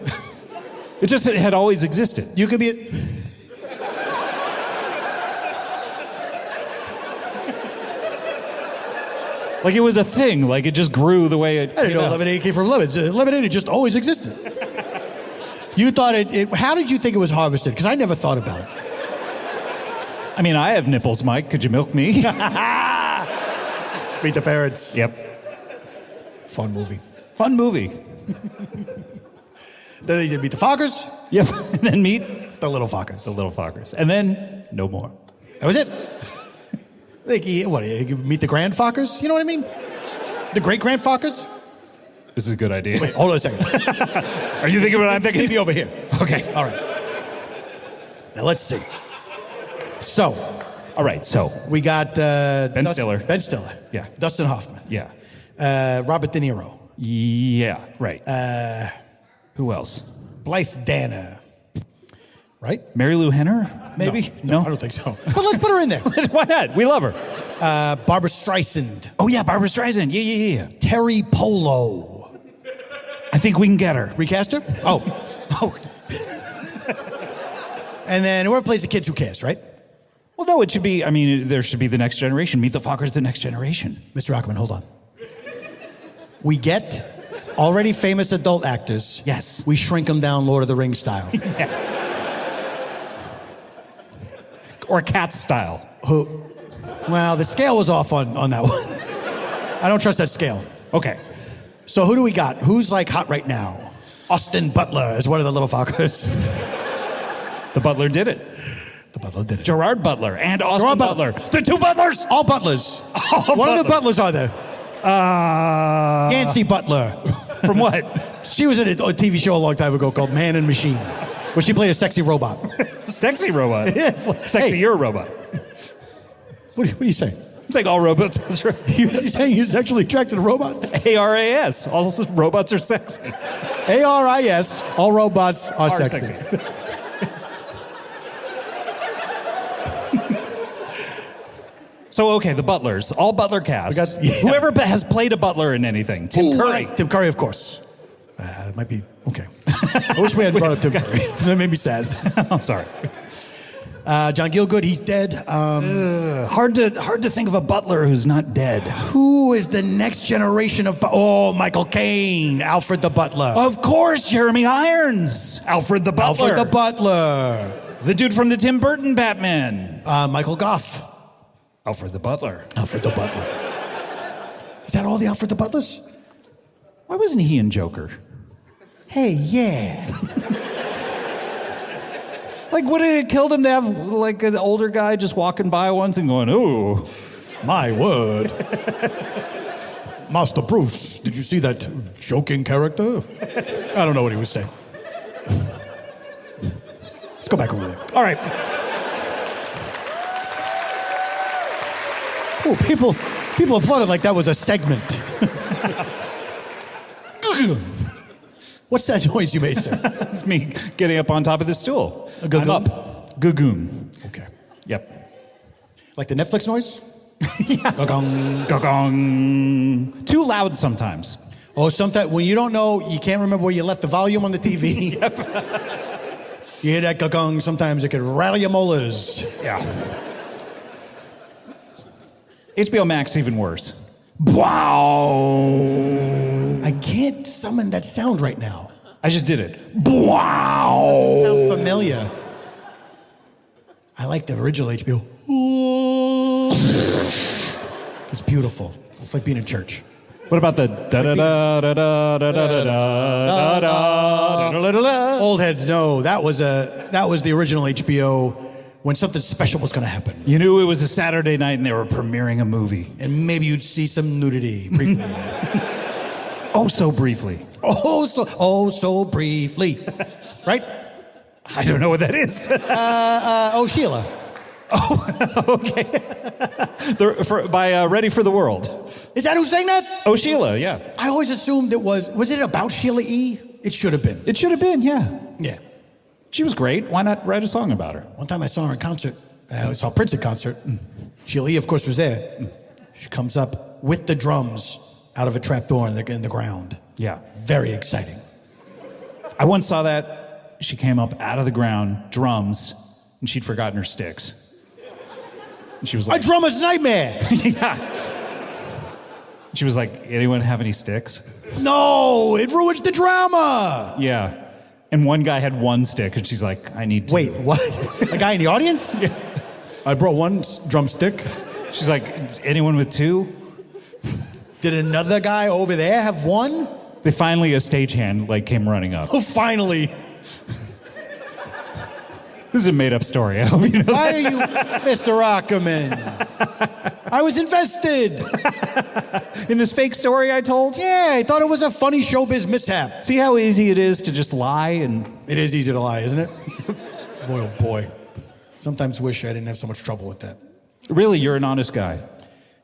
It had always existed. You could be It was a thing. It just grew the way it I didn't know lemonade came from lemons. Lemonade had just always existed. You thought how did you think it was harvested? Because I never thought about it. I mean, I have nipples, Mike. Could you milk me? Meet the Parents. Yep. Fun movie. Fun movie. Then they did Meet the Fockers. Yep. And then meet The Little Fockers. the little Fockers. And then no more. That was it. You could meet the Grand Fockers? You know what I mean? The Great Grand Fockers? This is a good idea. Wait, hold on a second. Are you thinking what I'm thinking? Maybe over here. Okay. All right. Now let's see. So, All right. So, we got Ben Stiller. Ben Stiller. Yeah. Dustin Hoffman. yeah. Robert De Niro. Yeah. Right. Who else? Blythe Danner. Right? Mary Lou Henner? Maybe? No, I don't think so. But let's put her in there. Why not? We love her. Barbara Streisand. Oh, yeah. Barbara Streisand. Yeah. Terry Polo. I think we can get her. Recast her? Oh. Oh. And then whoever plays the kids, who cares, right? Well, no, it should be, there should be the next generation. Meet the Fockers, the next generation. Mr. Ackerman, hold on. We get already famous adult actors. Yes. We shrink them down Lord of the Rings style. Yes. Or Cat style. Well, the scale was off on that one. I don't trust that scale. Okay. So who do we got? Who's like hot right now? Austin Butler is one of the little fuckers. The Butler did it. The Butler did it. Gerard Butler and Austin Butler. The two Butlers. All Butlers. All What other Butlers are there? Yancy Butler. From what? She was in a TV show a long time ago called Man and Machine, where she played a sexy robot. Sexy robot. Sexier robot. What are you saying? It's like all robots. That's right. You're saying you're sexually attracted to robots? ARAS. All robots are sexy. ARIS. All robots are sexy. So, okay, the Butlers. All Butler cast. Whoever has played a Butler in anything. Tim Curry. Tim Curry, of course. It might be, okay. I wish we had brought up Tim Curry. That made me sad. I'm sorry. John Gielgud, he's dead. Hard to think of a Butler who's not dead. Who is the next generation of... Michael Caine, Alfred the Butler. Of course, Jeremy Irons. Alfred the Butler. Alfred the Butler. The dude from the Tim Burton Batman. Michael Goff. Alfred the Butler. Alfred the Butler. Is that all the Alfred the Butlers? Why wasn't he in Joker? Hey, yeah. Like, would it have killed him to have, like, an older guy just walking by once and going, ooh. My word. Master Bruce, did you see that joking character? I don't know what he was saying. Let's go back over there. All right. Oh, people applauded like that was a segment. What's that noise you made, sir? It's me getting up on top of the stool. I'm up. Gagoon. Okay. Yep. Like the Netflix noise? Yeah. Gong. Gong. Too loud sometimes. Oh, sometimes when you don't know, you can't remember where you left the volume on the TV. Yep. You hear that gong, sometimes it could rattle your molars. Yeah. HBO Max even worse. Wow. I can't summon that sound right now. I just did it. Wow. Doesn't sound familiar. I like the original HBO. It's beautiful. It's like being in church. What about the da da da da da da da da da da? Old heads know that was the original HBO when something special was going to happen. You knew it was a Saturday night and they were premiering a movie. And maybe you'd see some nudity briefly. Oh, so briefly. Oh, so briefly. Right? I don't know what that is. Sheila. Oh, okay. By Ready for the World. Is that who sang that? Oh, Sheila, yeah. I always assumed it was it about Sheila E? It should have been. It should have been, yeah. Yeah. She was great. Why not write a song about her? One time I saw her in concert. I saw Prince at concert. Sheila E, of course, was there. She comes up with the drums out of a trapdoor in the ground. Yeah. Very exciting. I once saw that. She came up out of the ground, drums, and she'd forgotten her sticks. And she was like... A drummer's nightmare! Yeah. She was like, anyone have any sticks? No, it ruins the drama! Yeah. And one guy had one stick, and she's like, I need two. Wait, what? A guy in the audience? Yeah. I brought one drumstick. She's like, anyone with two? Did another guy over there have one? They finally, a stagehand, came running up. Oh, finally. This is a made-up story. I hope you know Why that. are you, Mr. Ackerman? I was invested. In this fake story I told? Yeah, I thought it was a funny showbiz mishap. See how easy it is to just lie and... It is easy to lie, isn't it? Boy, oh boy. Sometimes wish I didn't have so much trouble with that. Really, you're an honest guy.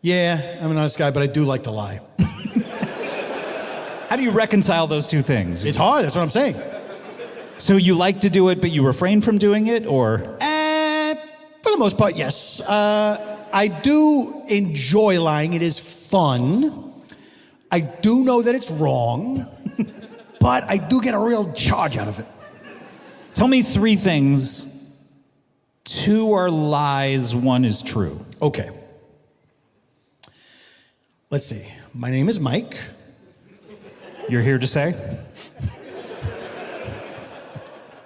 Yeah, I'm an honest guy, but I do like to lie. How do you reconcile those two things? It's hard, that's what I'm saying. So you like to do it, but you refrain from doing it, or? For the most part, yes. I do enjoy lying. It is fun. I do know that it's wrong, but I do get a real charge out of it. Tell me three things. Two are lies, one is true. Okay. Let's see. My name is Mike. You're here to say?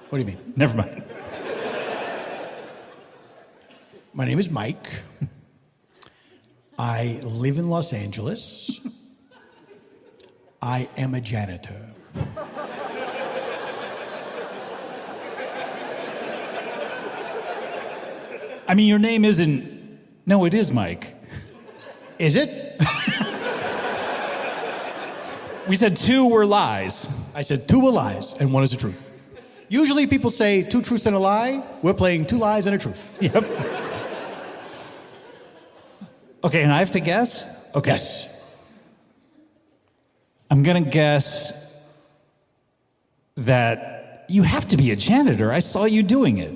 What do you mean? Never mind. My name is Mike. I live in Los Angeles. I am a janitor. I mean, your name isn't... No, it is Mike. Is it? We said 2 were lies. I said 2 were lies and 1 is the truth. Usually people say 2 truths and a lie. We're playing 2 lies and a truth. Yep. Okay, and I have to guess? Okay. Yes. I'm gonna guess that you have to be a janitor. I saw you doing it.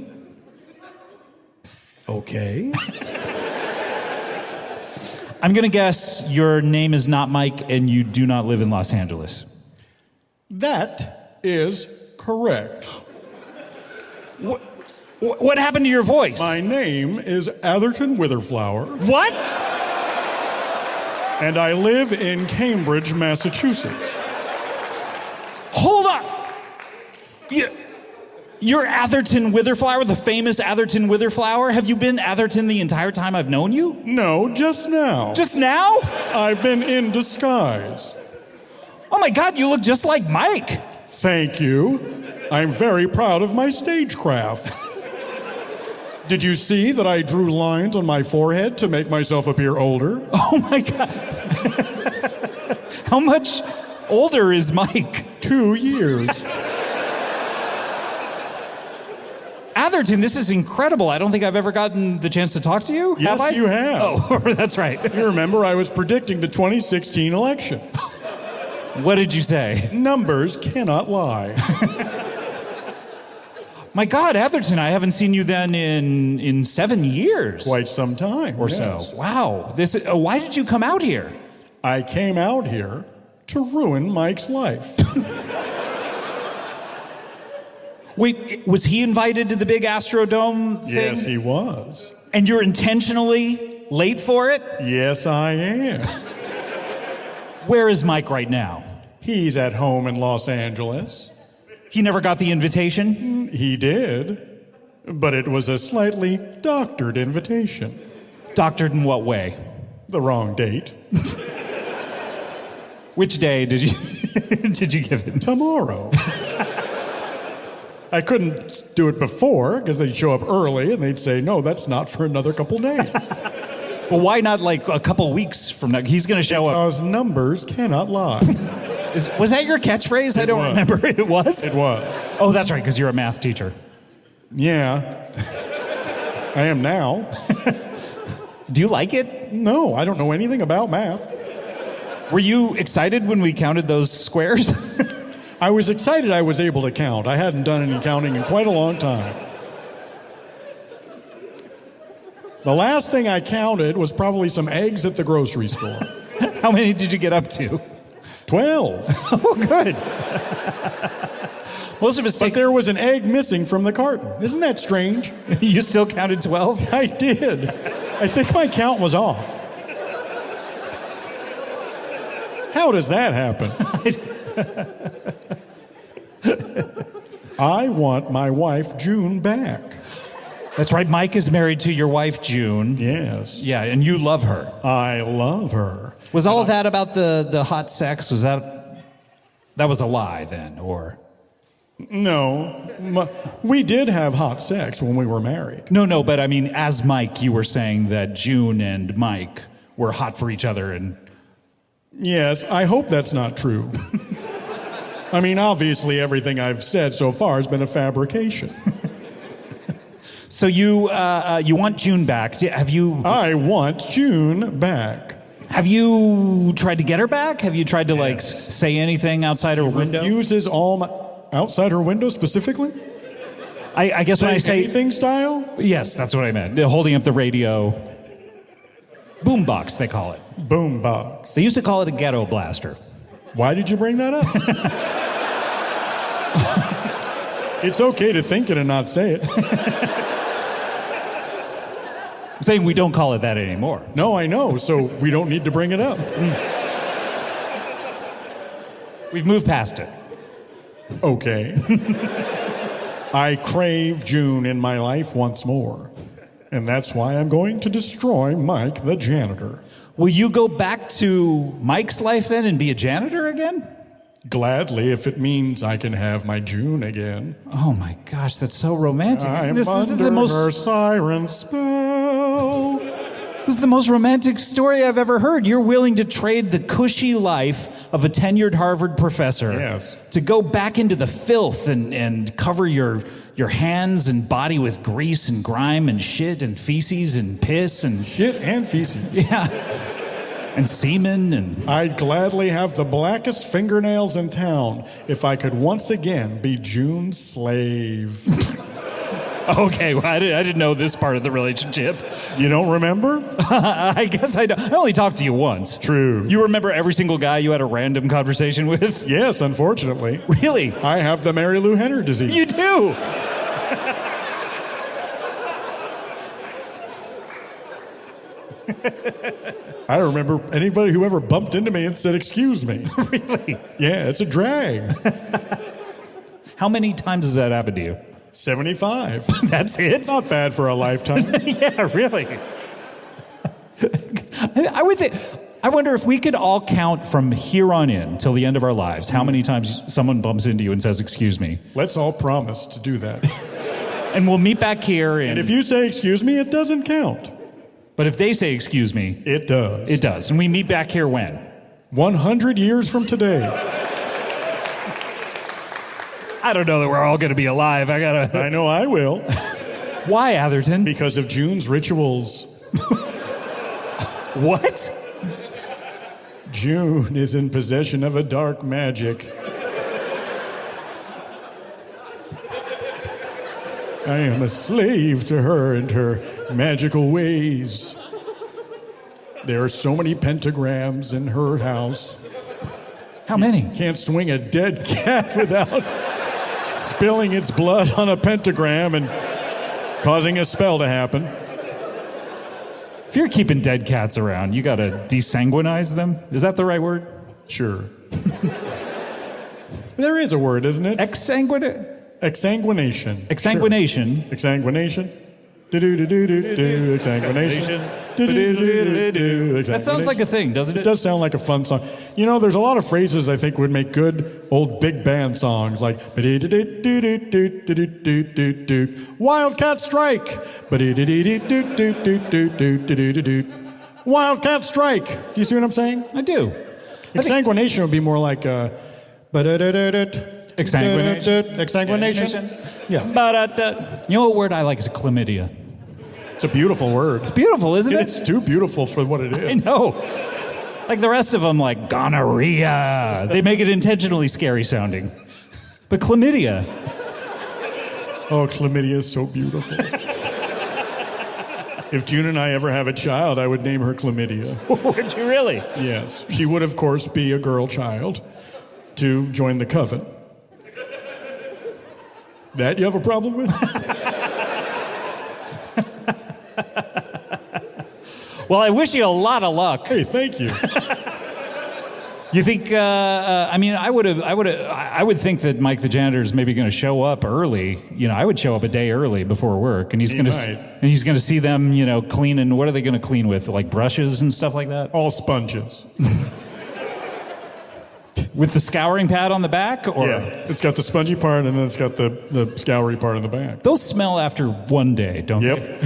Okay. I'm gonna guess your name is not Mike and you do not live in Los Angeles. That is correct. What happened to your voice? My name is Atherton Witherflower, What? and I live in Cambridge, Massachusetts. Hold on. You're Atherton Witherflower, the famous Atherton Witherflower? Have you been Atherton the entire time I've known you? No, just now. Just now? I've been in disguise. Oh my God, you look just like Mike. Thank you. I'm very proud of my stagecraft. Did you see that I drew lines on my forehead to make myself appear older? Oh my God. How much older is Mike? 2 years. Atherton, this is incredible. I don't think I've ever gotten the chance to talk to you. Yes, have I? you have. Oh, that's right. You remember I was predicting the 2016 election. What did you say? Numbers cannot lie. My God, Atherton, I haven't seen you then in 7 years. Quite some time. Or yes. so. Wow. Why did you come out here? I came out here to ruin Mike's life. Wait, was he invited to the big Astrodome thing? Yes, he was. And you're intentionally late for it? Yes, I am. Where is Mike right now? He's at home in Los Angeles. He never got the invitation? He did, but it was a slightly doctored invitation. Doctored in what way? The wrong date. Which day did you give him? Tomorrow. I couldn't do it before because they'd show up early and they'd say, no, that's not for another couple days. Well, why not like a couple weeks from now? He's going to show up. Because numbers cannot lie. Was that your catchphrase? I don't remember. It was? It was. Oh, that's right, because you're a math teacher. Yeah. I am now. Do you like it? No, I don't know anything about math. Were you excited when we counted those squares? I was excited I was able to count. I hadn't done any counting in quite a long time. The last thing I counted was probably some eggs at the grocery store. How many did you get up to? 12. Oh, good. Most of us But take... there was an egg missing from the carton. Isn't that strange? You still counted 12? I did. I think my count was off. How does that happen? I want my wife, June, back. That's right, Mike is married to your wife, June. Yes. Yeah, and you love her. I love her. Was all of that about the hot sex? Was that was a lie then, or? No. We did have hot sex when we were married. No, but I mean, as Mike, you were saying that June and Mike were hot for each other and... Yes, I hope that's not true. I mean, obviously, everything I've said so far has been a fabrication. So you want June back. Have you... I want June back. Have you tried to get her back? Have you tried to, like, say anything outside her window? Refuses all my... Outside her window, specifically? I guess when I say... Anything style? Yes, that's what I meant. They're holding up the radio. Boombox, they call it. Boombox. They used to call it a ghetto blaster. Why did you bring that up? It's okay to think it and not say it. I'm saying we don't call it that anymore. No, I know, so we don't need to bring it up. We've moved past it. Okay. I crave June in my life once more. And that's why I'm going to destroy Mike the Janitor. Will you go back to Mike's life then and be a janitor again? Gladly, if it means I can have my June again. Oh my gosh, that's so romantic. I'm This is under the most her siren spell. This is the most romantic story I've ever heard. You're willing to trade the cushy life of a tenured Harvard professor Yes. to go back into the filth and cover your hands and body with grease and grime and shit and feces and piss and Shit and feces. yeah, and semen and I'd gladly have the blackest fingernails in town if I could once again be June's slave. okay. Well, I didn't know this part of the relationship. You don't remember? I guess I don't. I only talked to you once. True. You remember every single guy you had a random conversation with? Yes, unfortunately. Really? I have the Mary Lou Henner disease. You do. I don't remember anybody who ever bumped into me and said, "Excuse me." Really? Yeah, it's a drag. How many times has that happened to you? 75. That's it? Not bad for a lifetime. Yeah, really. I would think. I wonder if we could all count from here on in till the end of our lives how many times someone bumps into you and says, "Excuse me." Let's all promise to do that. And we'll meet back here. And if you say "excuse me," it doesn't count. But if they say, "Excuse me," It does. it does. And we meet back here when? 100 years from today. I don't know that we're all going to be alive. I gotta. I know I will. Why, Atherton? Because of June's rituals. What? June is in possession of a dark magic. I am a slave to her and her magical ways. There are so many pentagrams in her house. How many? Can't swing a dead cat without spilling its blood on a pentagram and causing a spell to happen. If you're keeping dead cats around, you gotta desanguinize them. Is that the right word? Sure. There is a word, isn't it? Exsanguinate. Exsanguination. Exsanguination. Sure. Exsanguination. Do-do-do-do-do-do. Exsanguination. Do-do-do-do-do. That sounds like a thing, doesn't It it? does sound like a fun song. You know, there's a lot of phrases I think would make good old big band songs, like Wildcat Strike. Wildcat Strike. Do you see what I'm saying? I do. Exsanguination would be more like Exsanguination. Exsanguination. Yeah. You know what word I like is chlamydia. It's a beautiful word. It's beautiful, isn't it? It's too beautiful for what it I is. know. Like the rest of them, like gonorrhea. They make it intentionally scary sounding. But chlamydia. Oh, chlamydia is so beautiful. If June and I ever have a child, I would name her Chlamydia. Would you really? Yes. She would, of course, be a girl child to join the coven. That you have a problem with? Well, I wish you a lot of luck. Hey, thank you. You think? I mean, I would think that Mike the Janitor is maybe going to show up early. You know, I would show up a day early before work, and he's going to see them. You know, cleaning. What are they going to clean with? Like brushes and stuff like that. All sponges. With the scouring pad on the back, or Yeah. It's got the spongy part, and then it's got the scoury part on the back. those smell after one day, don't they? Yep.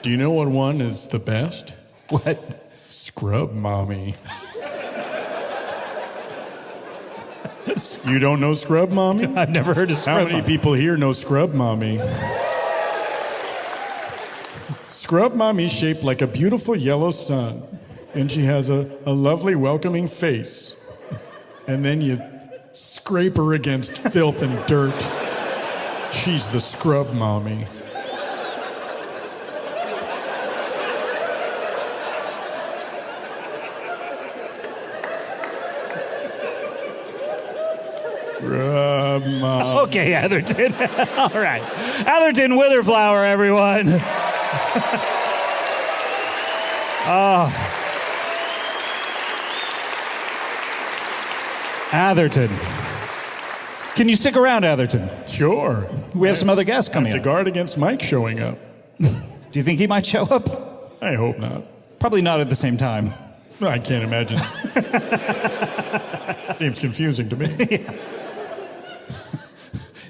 Do you know what one is the best? What? Scrub Mommy. You don't know Scrub Mommy? I've never heard of How scrub. many people here know Scrub Mommy? Scrub Mommy's shaped like a beautiful yellow sun, and she has a lovely welcoming face. And then you scrape her against filth and dirt. She's the Scrub Mommy. Scrub Mommy. Okay, Atherton. All right. Atherton Witherflower, everyone. Atherton. Can you stick around, Atherton? Sure. We have some other guests coming To up. guard against Mike showing up. Do you think he might show up? I hope not. Probably not at the same time. I can't imagine. Seems confusing to me. Yeah.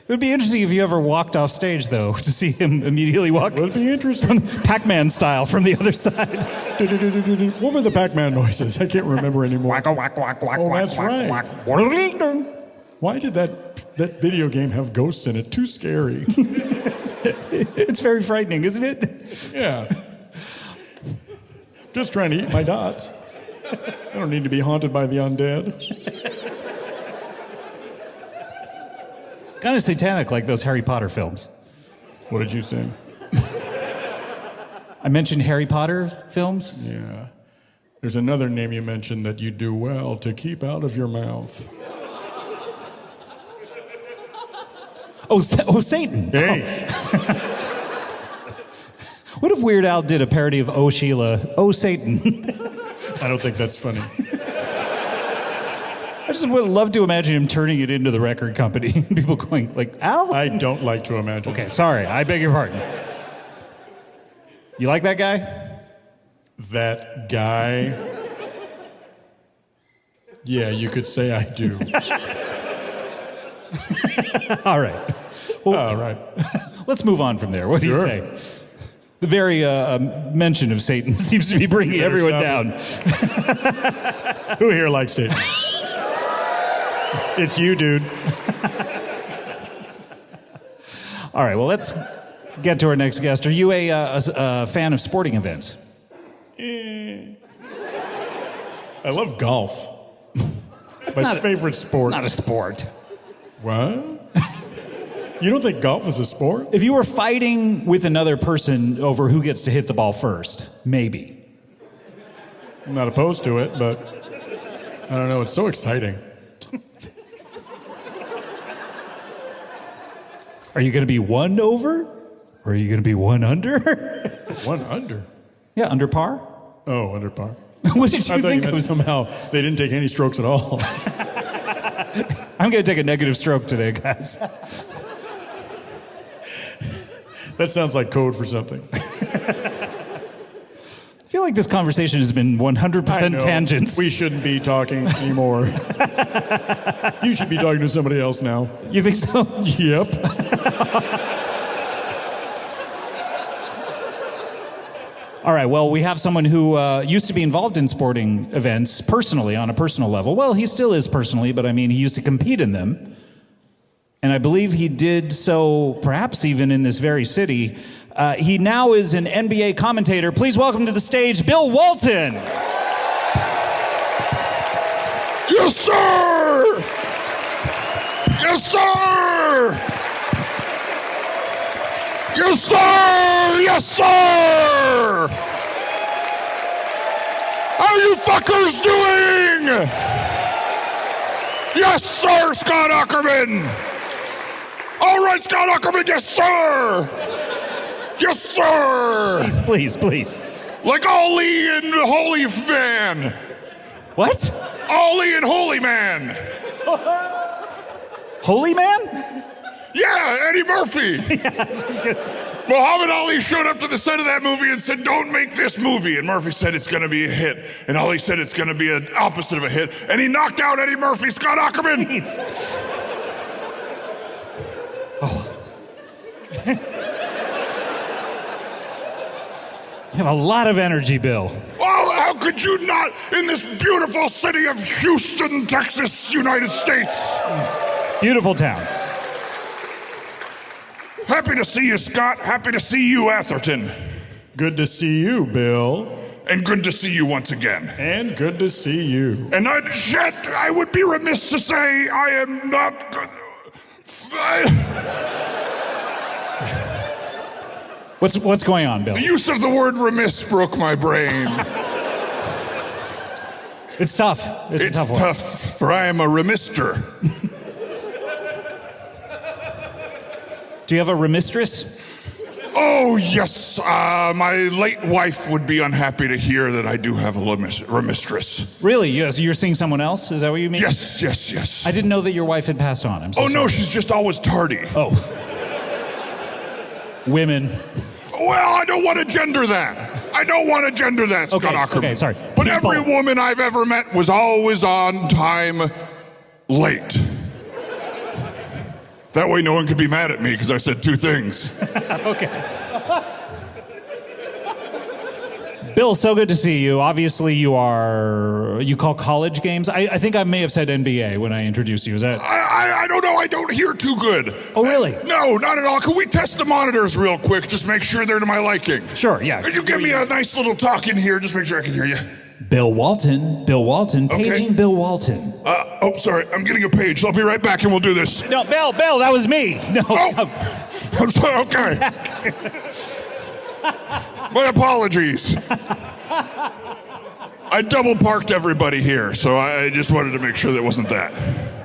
It would be interesting if you ever walked off stage, though, to see him immediately walk. Would be interesting. Pac-Man style from the other side. What were the Pac-Man noises? I can't remember anymore. Whack, whack, whack, whack, Oh, whack, that's whack, right. whack. Why did that video game have ghosts in it? Too scary. It's very frightening, isn't it? Yeah. Just trying to eat my dots. I don't need to be haunted by the undead. It's kind of satanic, like those Harry Potter films. What did you say? I mentioned Harry Potter films. Yeah. There's another name you mentioned that you do well to keep out of your mouth. Oh, Satan. Hey. What if Weird Al did a parody of Oh Sheila, Oh Satan? I don't think that's funny. I just would love to imagine him turning it into the record company. People going like, Al? I don't like to imagine. Okay, sorry. I beg your pardon. You like that guy? That guy? Yeah, you could say I do. All right. Well, All right. let's move on from there. What do you Sure. say? The very mention of Satan seems to be bringing Better everyone stop down. Who here likes Satan? It's you, dude. All right, well, let's get to our next guest. Are you a fan of sporting events? I love golf. It's My not favorite sport. It's not a sport. What? You don't think golf is a sport? If you were fighting with another person over who gets to hit the ball first, maybe. I'm not opposed to it, but I don't know. It's so exciting. Are you going to be one over? Or are you going to be one under? One under? Yeah, under par. Oh, under par. What did you I thought you think? meant somehow they didn't take any strokes at all. I'm going to take a negative stroke today, guys. That sounds like code for something. I feel like this conversation has been 100% I know. tangents. We shouldn't be talking anymore. You should be talking to somebody else now. You think so? Yep. All right, well, we have someone who used to be involved in sporting events personally, on a personal level. Well, he still is personally, but I mean, he used to compete in them. And I believe he did so perhaps even in this very city. He now is an NBA commentator. Please welcome to the stage, Bill Walton. Yes, sir! Yes, sir! Yes, sir! Yes, sir! How you fuckers doing? Yes, sir, Scott Ackerman! All right, Scott Ackerman, yes, sir! Yes, sir! Please. Like Ollie and Holy Man. What? Ollie and Holy Man. Holy Man? Yeah, Eddie Murphy. Yes, I was gonna say. Muhammad Ali showed up to the set of that movie and said, "Don't make this movie." And Murphy said it's going to be a hit. And Ali said it's going to be an opposite of a hit. And he knocked out Eddie Murphy, Scott Ackerman. Please. You have a lot of energy, Bill. Oh, how could you not in this beautiful city of Houston, Texas, United States? Beautiful town. Happy to see you, Scott. Happy to see you, Atherton. Good to see you, Bill. And good to see you once again. And good to see you. And I would be remiss to say I am not... What's going on, Bill? The use of the word remiss broke my brain. It's tough. It's a tough one. tough, for I am a remister. Do you have a remistress? Oh, yes. My late wife would be unhappy to hear that I do have a remistress. Really? Yes, you're seeing someone else? Is that what you mean? Yes. I didn't know that your wife had passed on. I'm so Oh, no, sorry. she's just always tardy. Oh. Women. Well, I don't want to gender that. I don't want to gender that, Scott Ackerman. Okay, sorry. But People. every woman I've ever met was always on time late. That way no one could be mad at me because I said two things. Okay. Bill, so good to see you. Obviously, you call college games. I think I may have said NBA when I introduced you. Is that? I don't know. I don't hear too good. Oh, really? No, not at all. Can we test the monitors real quick? Just make sure they're to my liking. Sure, yeah. Could you give me a nice little talk in here? Just make sure I can hear you. Bill Walton, Okay. paging Bill Walton. Sorry. I'm getting a page. I'll be right back and we'll do this. No, Bill, that was me. No. Oh, I'm sorry. Okay. My apologies. I double parked everybody here, so I just wanted to make sure that wasn't that.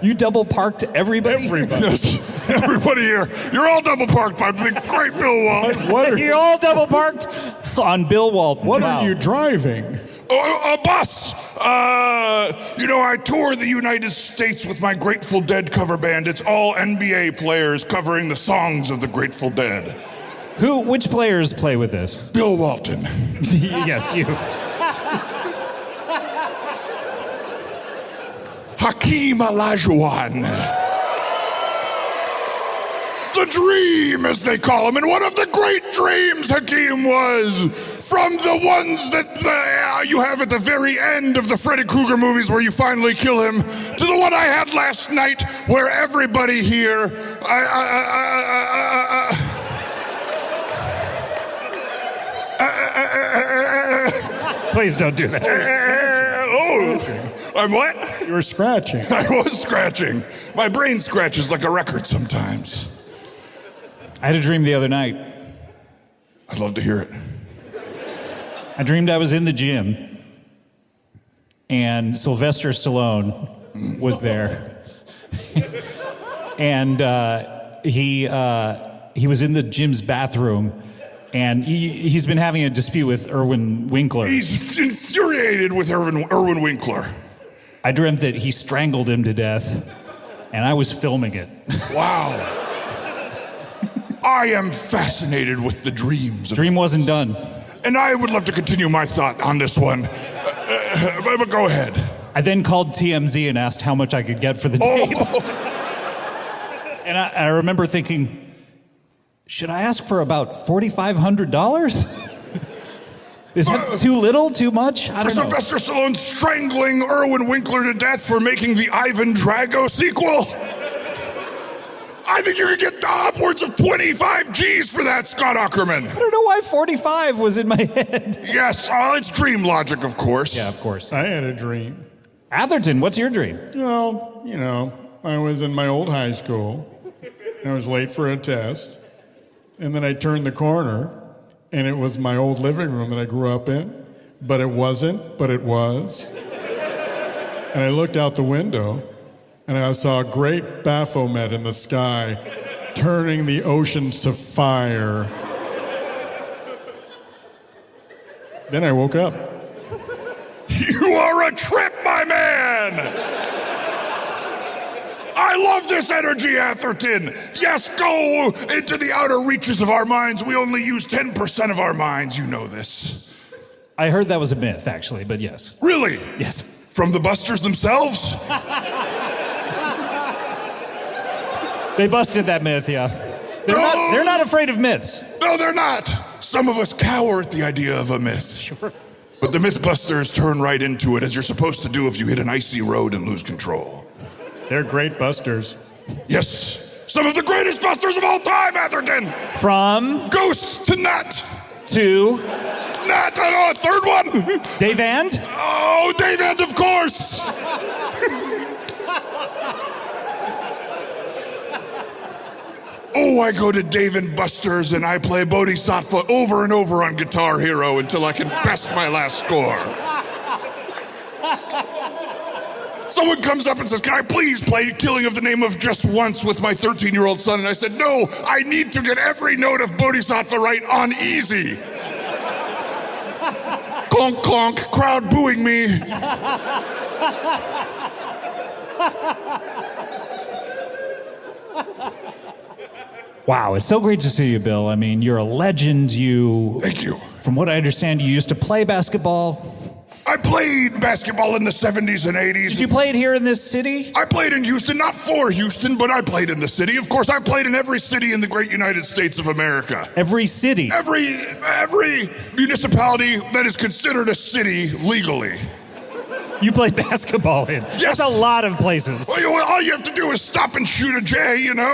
You double parked everybody? Yes, everybody here. You're all double parked by the great Bill Walton. You're all double parked on Bill Walton. What Wow. are you driving? A bus. I tour the United States with my Grateful Dead cover band. It's all NBA players covering the songs of the Grateful Dead. Which players play with this? Bill Walton. Yes, you. Hakeem Olajuwon. The Dream, as they call him. And one of the great dreams, Hakeem, was from the ones that you have at the very end of the Freddy Krueger movies where you finally kill him, to the one I had last night where everybody here... Please don't do that. I'm what? You were scratching. I was scratching. My brain scratches like a record sometimes. I had a dream the other night. I'd love to hear it. I dreamed I was in the gym, and Sylvester Stallone was there, and he was in the gym's bathroom, and he's been having a dispute with Erwin Winkler. He's infuriated with Erwin Winkler. I dreamt that he strangled him to death, and I was filming it. Wow. I am fascinated with the dreams. Dream wasn't done. And I would love to continue my thought on this one. But go ahead. I then called TMZ and asked how much I could get for the tape. And I remember thinking, should I ask for about $4,500? Is that too little, too much? I don't know. Sylvester Stallone strangling Erwin Winkler to death for making the Ivan Drago sequel? I think you could get upwards of 25 G's for that, Scott Ackerman. I don't know why 45 was in my head. Yes, it's dream logic, of course. Yeah, of course. I had a dream. Atherton, what's your dream? I was in my old high school. And I was late for a test. And then I turned the corner, and it was my old living room that I grew up in. But it wasn't, but it was. And I looked out the window, and I saw a great Baphomet in the sky, turning the oceans to fire. Then I woke up. You are a trip, my man! I love this energy, Atherton. Yes, go into the outer reaches of our minds. We only use 10% of our minds. You know this. I heard that was a myth, actually, but yes. Really? Yes. From the Busters themselves? They busted that myth, yeah. They're not afraid of myths. No, they're not. Some of us cower at the idea of a myth. Sure. But the Mythbusters turn right into it, as you're supposed to do if you hit an icy road and lose control. They're great busters. Yes, some of the greatest busters of all time, Atherton! From Ghosts to Nut! to Nut, a third one! Dave and? Oh, Dave and of course! Oh, I go to Dave and Buster's and I play Bodhisattva over and over on Guitar Hero until I can best my last score. Someone comes up and says, "Can I please play Killing of the Name of Just Once with my 13-year-old son?" And I said, "No, I need to get every note of Bodhisattva right on easy." Clonk, clonk, crowd booing me. Wow, it's so great to see you, Bill. I mean, you're a legend. Thank you. from what I understand, you used to play basketball. I played basketball in the 70s and 80s. Did you play it here in this city? I played in Houston, not for Houston, but I played in the city. Of course, I played in every city in the great United States of America. Every city? Every municipality that is considered a city legally. You played basketball in? Yes. That's a lot of places. Well, all you have to do is stop and shoot a J, you know?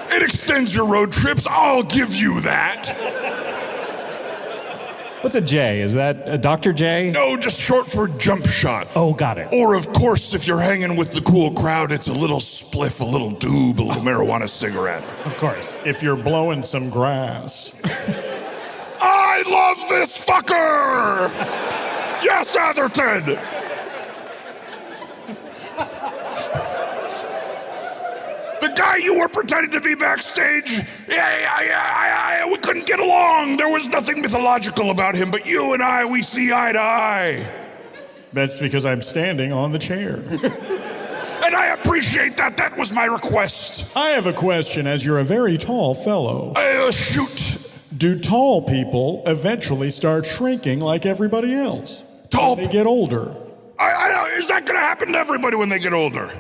It extends your road trips. I'll give you that. What's a J? Is that a Dr. J? No, just short for jump shot. Oh, got it. Or, of course, if you're hanging with the cool crowd, it's a little spliff, a little doob, a little marijuana cigarette. Of course. If you're blowing some grass. I love this fucker! Yes, Atherton! The guy you were pretending to be backstage, we couldn't get along. There was nothing mythological about him, but you and I, we see eye to eye. That's because I'm standing on the chair. And I appreciate that. That was my request. I have a question, as you're a very tall fellow. Shoot. Do tall people eventually start shrinking like everybody else? Tall. When they get older? Is that going to happen to everybody when they get older?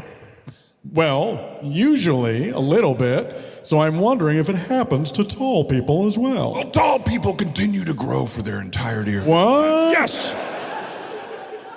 Well, usually a little bit. So I'm wondering if it happens to tall people as well. Well, tall people continue to grow for their entirety. What? Yes.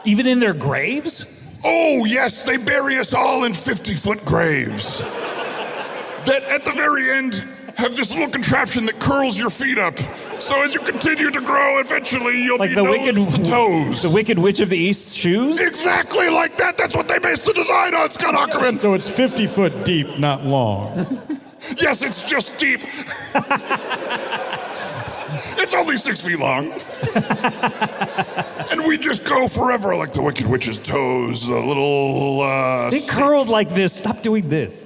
Even in their graves? Oh, yes, they bury us all in 50-foot graves. That at the very end have this little contraption that curls your feet up. So as you continue to grow, eventually you'll Like be the nose to toes. The Wicked Witch of the East shoes? Exactly like that. That's what they based the design on, Scott Ackerman. So it's 50 foot deep, not long. Yes, it's just deep. It's only 6 feet long. And we just go forever like the Wicked Witch's toes, a little, They curled like this. Stop doing this.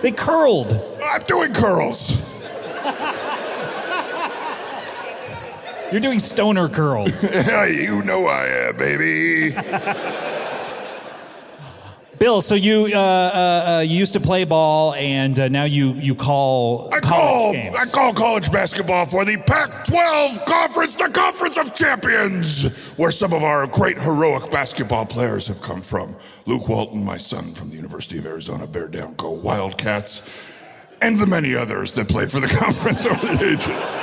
They curled. I'm doing curls. You're doing stoner curls. You know I am, baby. Bill, so you used to play ball, and now you call college games. I call college basketball for the Pac-12 Conference, the Conference of Champions, where some of our great heroic basketball players have come from. Luke Walton, my son from the University of Arizona, Bear Down Go Wildcats, and the many others that played for the conference over the ages.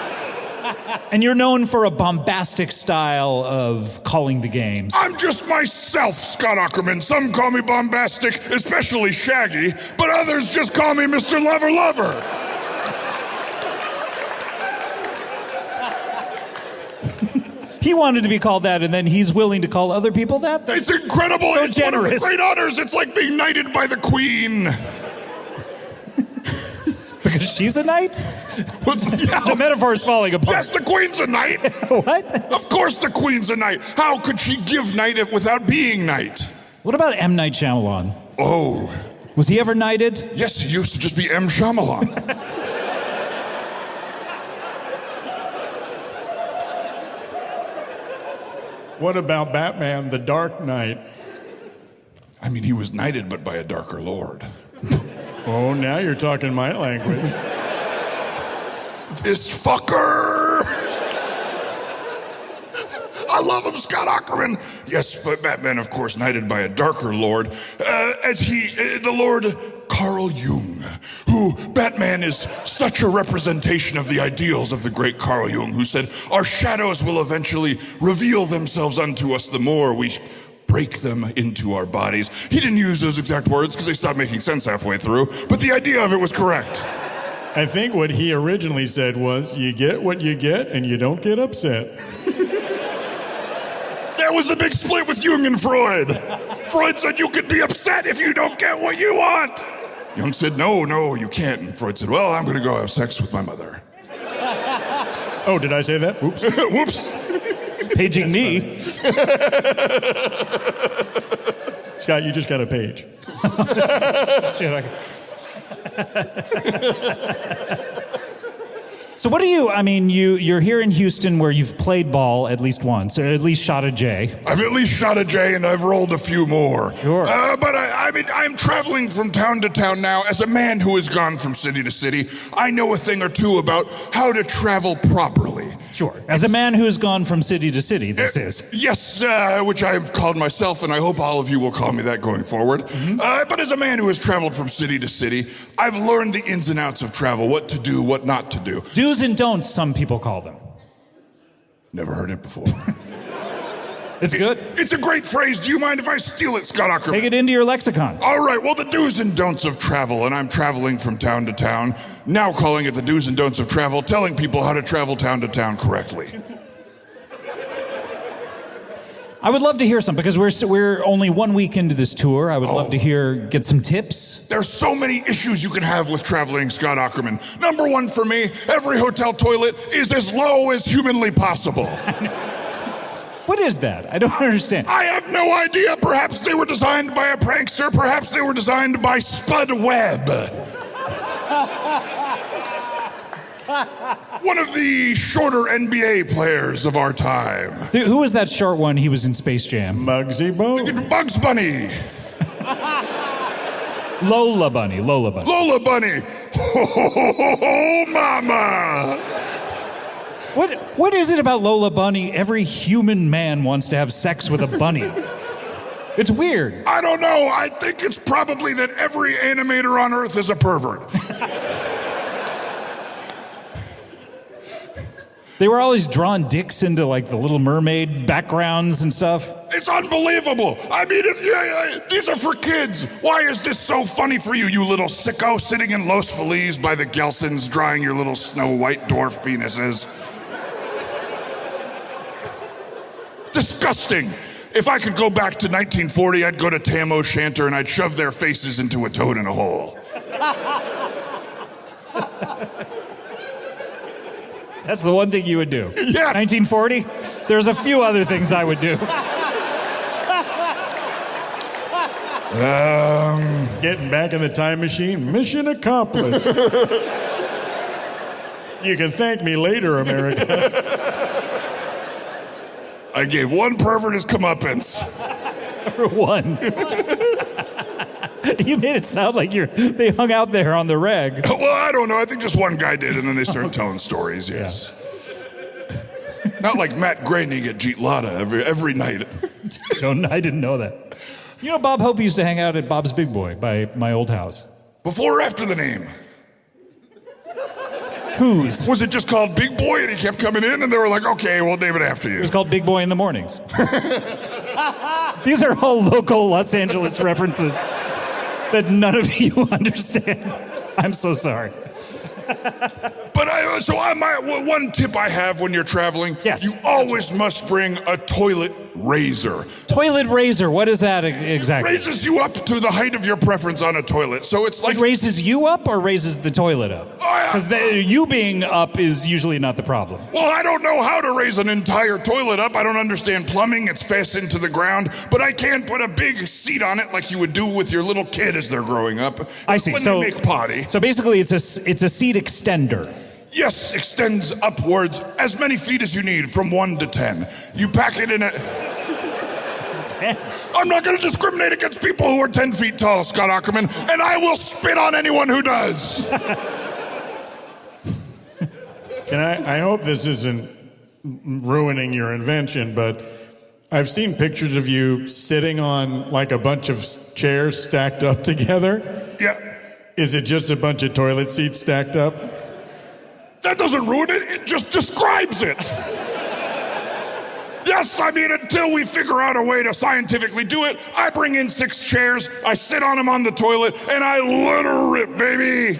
And you're known for a bombastic style of calling the games. I'm just myself, Scott Ackerman. Some call me bombastic, especially Shaggy, but others just call me Mr. Lover Lover. He wanted to be called that, and then he's willing to call other people that? It's incredible. So it's generous. one of the great honors. It's like being knighted by the Queen. Because she's a knight? Yeah. The metaphor is falling apart. Yes, the Queen's a knight. What? Of course the Queen's a knight. How could she give knight without being knight? What about M. Night Shyamalan? Oh. Was he ever knighted? Yes, he used to just be M. Shyamalan. What about Batman, the Dark Knight? I mean, he was knighted, but by a darker lord. Oh, now you're talking my language. This fucker! I love him, Scott Ackerman. Yes, but Batman, of course, knighted by a darker lord, the Lord Carl Jung, who Batman is such a representation of the ideals of the great Carl Jung, who said, our shadows will eventually reveal themselves unto us the more we break them into our bodies. He didn't use those exact words because they stopped making sense halfway through, but the idea of it was correct. I think what he originally said was, you get what you get and you don't get upset. That was the big split with Jung and Freud. Freud said you could be upset if you don't get what you want. Jung said, no, you can't. And Freud said, well, I'm going to go have sex with my mother. Oh, did I say that? Oops. Whoops. Paging me. Scott, you just got a page. Shit, So what do you, I mean, you're here in Houston where you've played ball at least once, or at least shot a J. I've at least shot a J and I've rolled a few more. Sure. But I mean, I'm traveling from town to town now. As a man who has gone from city to city, I know a thing or two about how to travel properly. Sure. As a man who's gone from city to city, this is. Yes, which I have called myself, and I hope all of you will call me that going forward. But as a man who has traveled from city to city, I've learned the ins and outs of travel, what to do, what not to do. Do's and don'ts, some people call them. Never heard it before. It's good. It's a great phrase. Do you mind if I steal it, Scott Ackerman? Take it into your lexicon. All right, well, the do's and don'ts of travel, and I'm traveling from town to town, now calling it the do's and don'ts of travel, telling people how to travel town to town correctly. I would love to hear some, because we're only 1 week into this tour. I would love to get some tips. There's so many issues you can have with traveling, Scott Ackerman. Number one for me, every hotel toilet is as low as humanly possible. What is that? I don't understand. I have no idea. Perhaps they were designed by a prankster. Perhaps they were designed by Spud Webb. One of the shorter NBA players of our time. Who was that short one? He was in Space Jam. Muggsy Bogues. Bugs Bunny. Lola Bunny. Lola Bunny. Lola Bunny. Oh, mama. What is it about Lola Bunny? Every human man wants to have sex with a bunny. It's weird. I don't know. I think it's probably that every animator on Earth is a pervert. They were always drawing dicks into like the Little Mermaid backgrounds and stuff. It's unbelievable. I mean, these are for kids. Why is this so funny for you, you little sicko sitting in Los Feliz by the Gelsons drawing your little Snow White dwarf penises? Disgusting. If I could go back to 1940, I'd go to Tam O'Shanter and I'd shove their faces into a toad in a hole. That's the one thing you would do. Yes. 1940? There's a few other things I would do. Getting back in the time machine, mission accomplished. You can thank me later, America. I gave one pervert his comeuppance. One. You made it sound like they hung out there on the reg. Well, I don't know. I think just one guy did, and then they started telling stories, yes. Yeah. Not like Matt Groening at Jeet Lotta every night. I didn't know that. You know, Bob Hope used to hang out at Bob's Big Boy by my old house. Before or after the name? Whose? Was it just called Big Boy and he kept coming in and they were like, okay, we'll name it after you? It was called Big Boy in the Mornings. These are all local Los Angeles references that none of you understand. I'm so sorry. But one tip I have when you're traveling, yes, you always must bring a toilet razor. Toilet razor, what is that exactly? It raises you up to the height of your preference on a toilet. So it's like... It raises you up or raises the toilet up? Because you being up is usually not the problem. Well, I don't know how to raise an entire toilet up. I don't understand plumbing. It's fastened to the ground. But I can put a big seat on it like you would do with your little kid as they're growing up. I see. When they make potty. So basically it's a seat extender. Yes, extends upwards as many feet as you need, from 1 to 10. You pack it in a... 10. I'm not going to discriminate against people who are 10 feet tall, Scott Ackerman, and I will spit on anyone who does. I hope this isn't ruining your invention, but I've seen pictures of you sitting on like a bunch of chairs stacked up together. Yeah. Is it just a bunch of toilet seats stacked up? That doesn't ruin it. It just describes it. Yes, I mean, until we figure out a way to scientifically do it, I bring in 6 chairs, I sit on them on the toilet, and I let her rip, baby.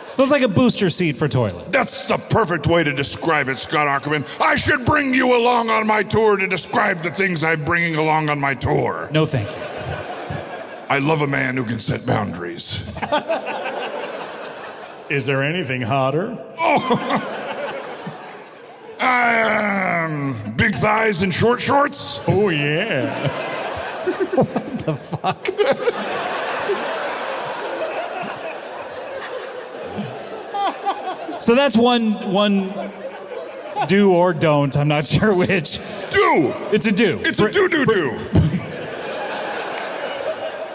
So it's like a booster seat for toilet. That's the perfect way to describe it, Scott Ackerman. I should bring you along on my tour to describe the things I'm bringing along on my tour. No, thank you. I love a man who can set boundaries. Is there anything hotter? Big thighs and short shorts? Oh, yeah. What the fuck? So that's one do or don't. I'm not sure which. Do. It's a do. It's a do.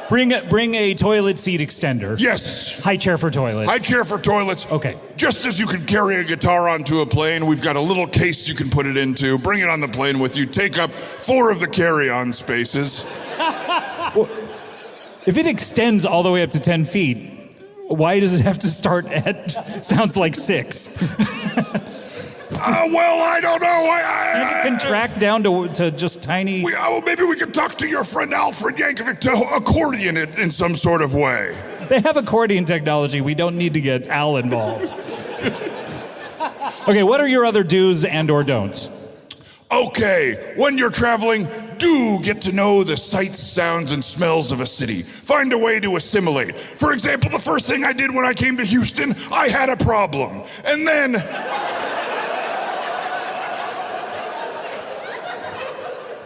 Bring a toilet seat extender. Yes. High chair for toilets. High chair for toilets. Okay. Just as you can carry a guitar onto a plane, we've got a little case you can put it into. Bring it on the plane with you. Take up 4 of the carry-on spaces. Well, if it extends all the way up to 10 feet, why does it have to start at, sounds like 6? Well, I don't know. You can contract down to just tiny... Maybe we could talk to your friend Alfred Yankovic to accordion it in some sort of way. They have accordion technology. We don't need to get Al involved. Okay, what are your other do's and or don'ts? Okay, when you're traveling, do get to know the sights, sounds, and smells of a city. Find a way to assimilate. For example, the first thing I did when I came to Houston, I had a problem. And then...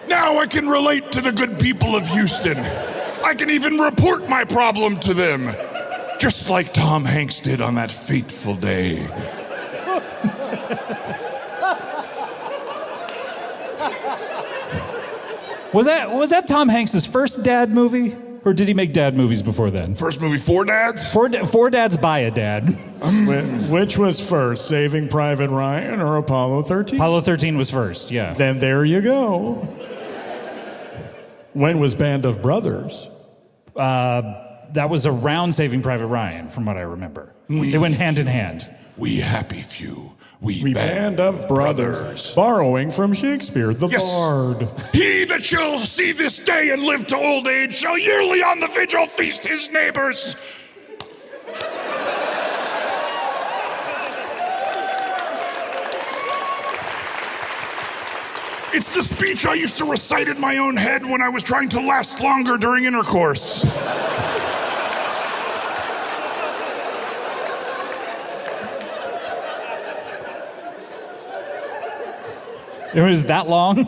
now I can relate to the good people of Houston. I can even report my problem to them. Just like Tom Hanks did on that fateful day. Was that Tom Hanks' first dad movie? Or did he make dad movies before then? First movie, Four Dads? Four dads by a dad. Which was first, Saving Private Ryan or Apollo 13? Apollo 13 was first, yeah. Then there you go. When was Band of Brothers? That was around Saving Private Ryan, from what I remember. They went hand in hand. We happy few. We band of brothers. Borrowing from Shakespeare, the Bard. He that shall see this day and live to old age shall yearly on the vigil feast his neighbors. It's the speech I used to recite in my own head when I was trying to last longer during intercourse. It was that long?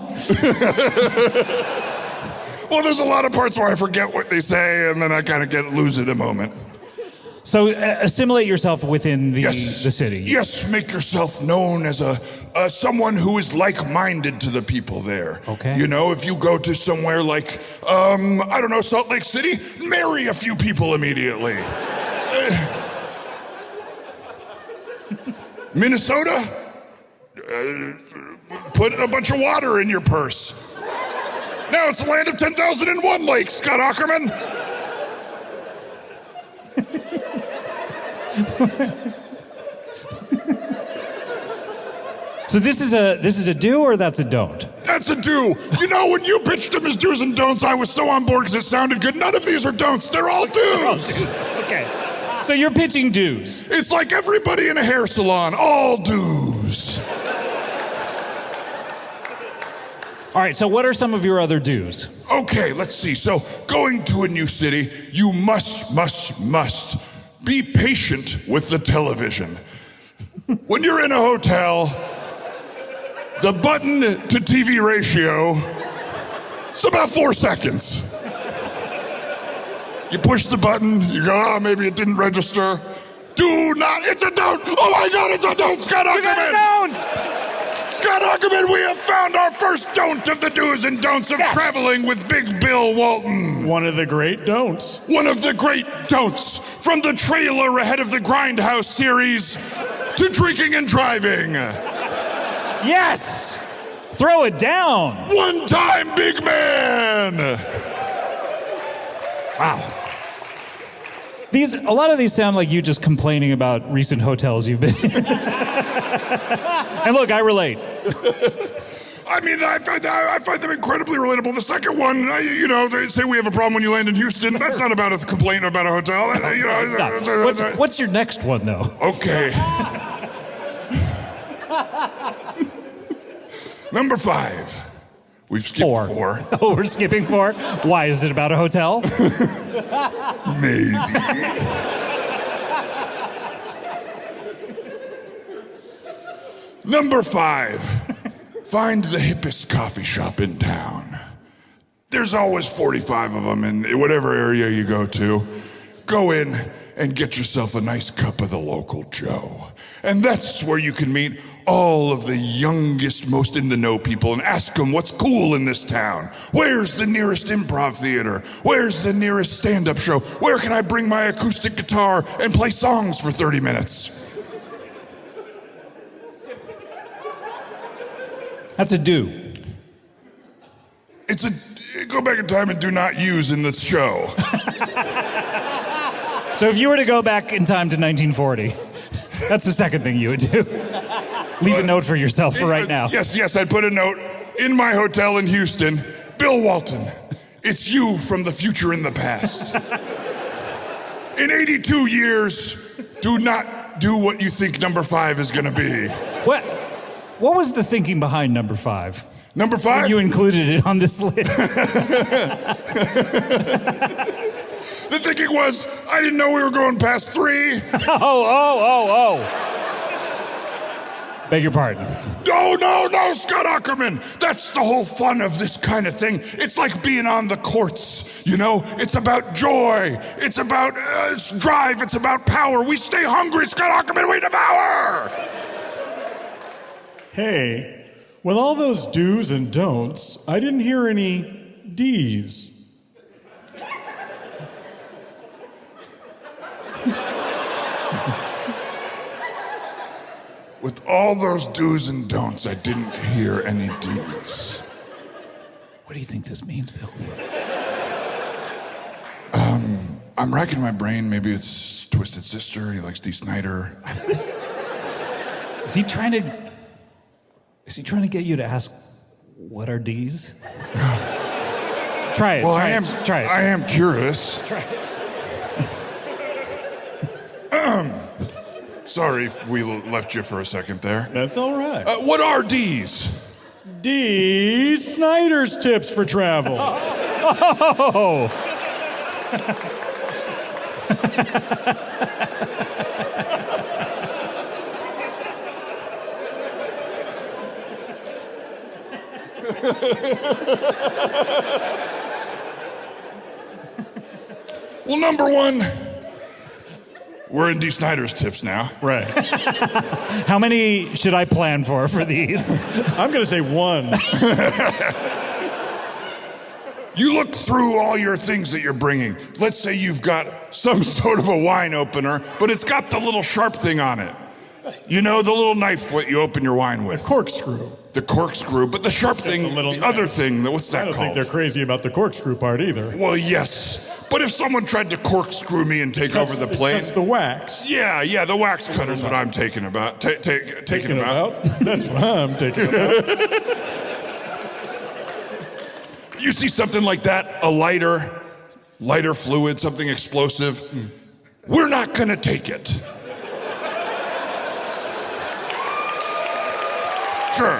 Well, there's a lot of parts where I forget what they say, and then I kind of lose it a moment. So assimilate yourself within the city. Yes, make yourself known as someone who is like-minded to the people there. Okay. You know, if you go to somewhere like, I don't know, Salt Lake City, marry a few people immediately. Minnesota, put a bunch of water in your purse. Now it's the land of 10,001 lakes, Scott Ackerman. So this is a do or that's a don't? That's a do. You know, when you pitched them as do's and don'ts, I was so on board because it sounded good. None of these are don'ts. They're all do's. Okay. So you're pitching do's. It's like everybody in a hair salon. All do's. All right, so what are some of your other do's? Okay, let's see. So going to a new city, you must be patient with the television. When you're in a hotel, the button to TV ratio, it's about 4 seconds. You push the button, you go, maybe it didn't register. Do not, it's a don't. Oh my God, it's a don't, Scott Ackerman. You got a don't. Scott Ackerman, we have found our first don't of the do's and don'ts of traveling with Big Bill Walton. One of the great don'ts. One of the great don'ts, from the trailer ahead of the Grindhouse series to drinking and driving. Yes! Throw it down! One time, big man! Wow. A lot of these sound like you just complaining about recent hotels you've been in. And look, I relate. I mean, I find them incredibly relatable. The second one, they say we have a problem when you land in Houston. That's not about a complaint about a hotel. What's your next one, though? Okay. Number 5. We've skipped 4. Oh, we're skipping 4? Why? Is it about a hotel? Maybe. Number 5. Find the hippest coffee shop in town. There's always 45 of them in whatever area you go to. go in and get yourself a nice cup of the local Joe. And that's where you can meet all of the youngest, most in the know people and ask them what's cool in this town. Where's the nearest improv theater? Where's the nearest stand-up show? Where can I bring my acoustic guitar and play songs for 30 minutes? That's a do. It's a go back in time and do not use in this show. So if you were to go back in time to 1940, that's the second thing you would do. Leave a note for yourself for right now. Yes, I'd put a note in my hotel in Houston. Bill Walton, it's you from the future and the past. In 82 years, do not do what you think number 5 is going to be. What was the thinking behind number 5? Number 5? You included it on this list. The thinking was, I didn't know we were going past 3. Oh. Beg your pardon. No, Scott Ackerman. That's the whole fun of this kind of thing. It's like being on the courts, you know? It's about joy. It's about drive. It's about power. We stay hungry, Scott Ackerman. We devour. Hey, with all those do's and don'ts, I didn't hear any D's. With all those do's and don'ts, I didn't hear any D's. What do you think this means, Bill? I'm racking my brain. Maybe it's Twisted Sister. He likes Dee Snider. Is he trying to get you to ask, what are D's? Try it. Well, Try it. I am curious. Try it. Sorry if we left you for a second there. That's all right. What are D's? D. Snyder's tips for travel. Oh! Well, number 1, we're in Dee Snider's tips now. Right. How many should I plan for these? I'm going to say 1. You look through all your things that you're bringing. Let's say you've got some sort of a wine opener, but it's got the little sharp thing on it. You know, the little knife what you open your wine with. Corkscrew. The corkscrew, but the sharp thing, the other thing, what's that I don't called? think they're crazy about the corkscrew part either. Well, yes. But if someone tried to corkscrew me and take over the plane... That's the wax. Yeah, the wax cutter's what I'm taking about. Taking about? That's what I'm taking about. You see something like that, a lighter fluid, something explosive, we're not gonna take it. Sure.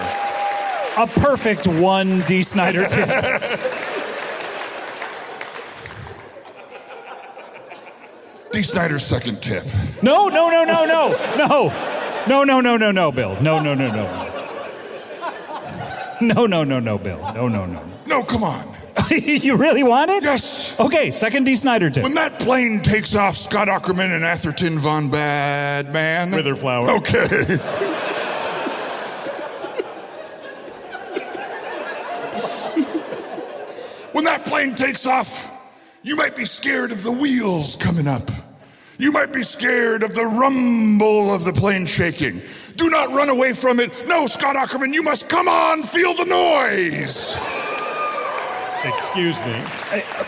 A perfect 1 Dee Snider tip. Dee Snider's second tip. No, Bill. No. No, Bill. No. No, come on. You really want it? Yes. Okay, second Dee Snider tip. When that plane takes off, Scott Ackerman and Atherton von Badman. Witherflower. Okay. When that plane takes off, you might be scared of the wheels coming up. You might be scared of the rumble of the plane shaking. Do not run away from it. No, Scott Ackerman, you must come on, feel the noise. Excuse me.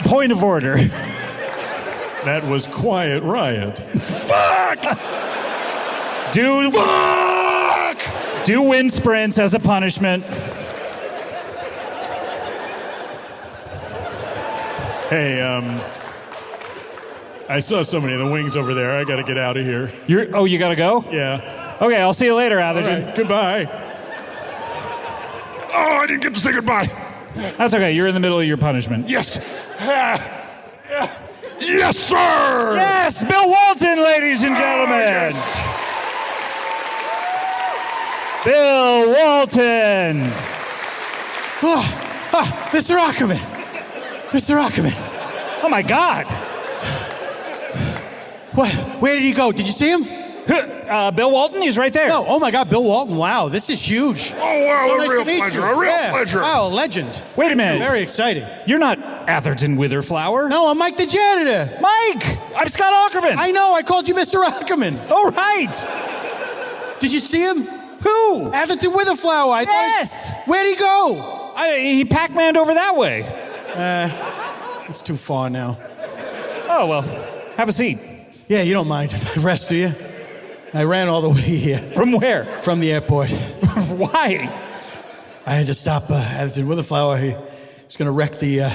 Point of order. That was Quiet Riot. Fuck! Do wind sprints as a punishment. Hey, I saw somebody in the wings over there. I got to get out of here. You gotta go? Yeah. Okay, I'll see you later, Atherton. All right, goodbye. Oh, I didn't get to say goodbye. That's okay, you're in the middle of your punishment. Yes. Yes, sir! Yes, Bill Walton, ladies and gentlemen. Bill Walton. Mr. Ackerman. Mr. Ackerman. Oh my God. What? Where did he go? Did you see him? Bill Walton, he's right there. No. Oh my God, Bill Walton. Wow, this is huge. Oh, wow, So a nice real to meet pleasure. you. A real pleasure. Wow, a legend. Wait a minute. Very exciting. You're not Atherton Witherflower. No, I'm Mike the Janitor. Mike! I'm Scott Aukerman. I know. I called you Mr. Ackerman. Oh, right. Did you see him? Who? Atherton Witherflower. Yes. Where'd he go? He Pac-Man'd over that way. It's too far now. Oh, well, have a seat. Yeah, you don't mind if I rest, do you? I ran all the way here From where? from the airport. Why? I had to stop Atherton Witherflower. He was going to wreck the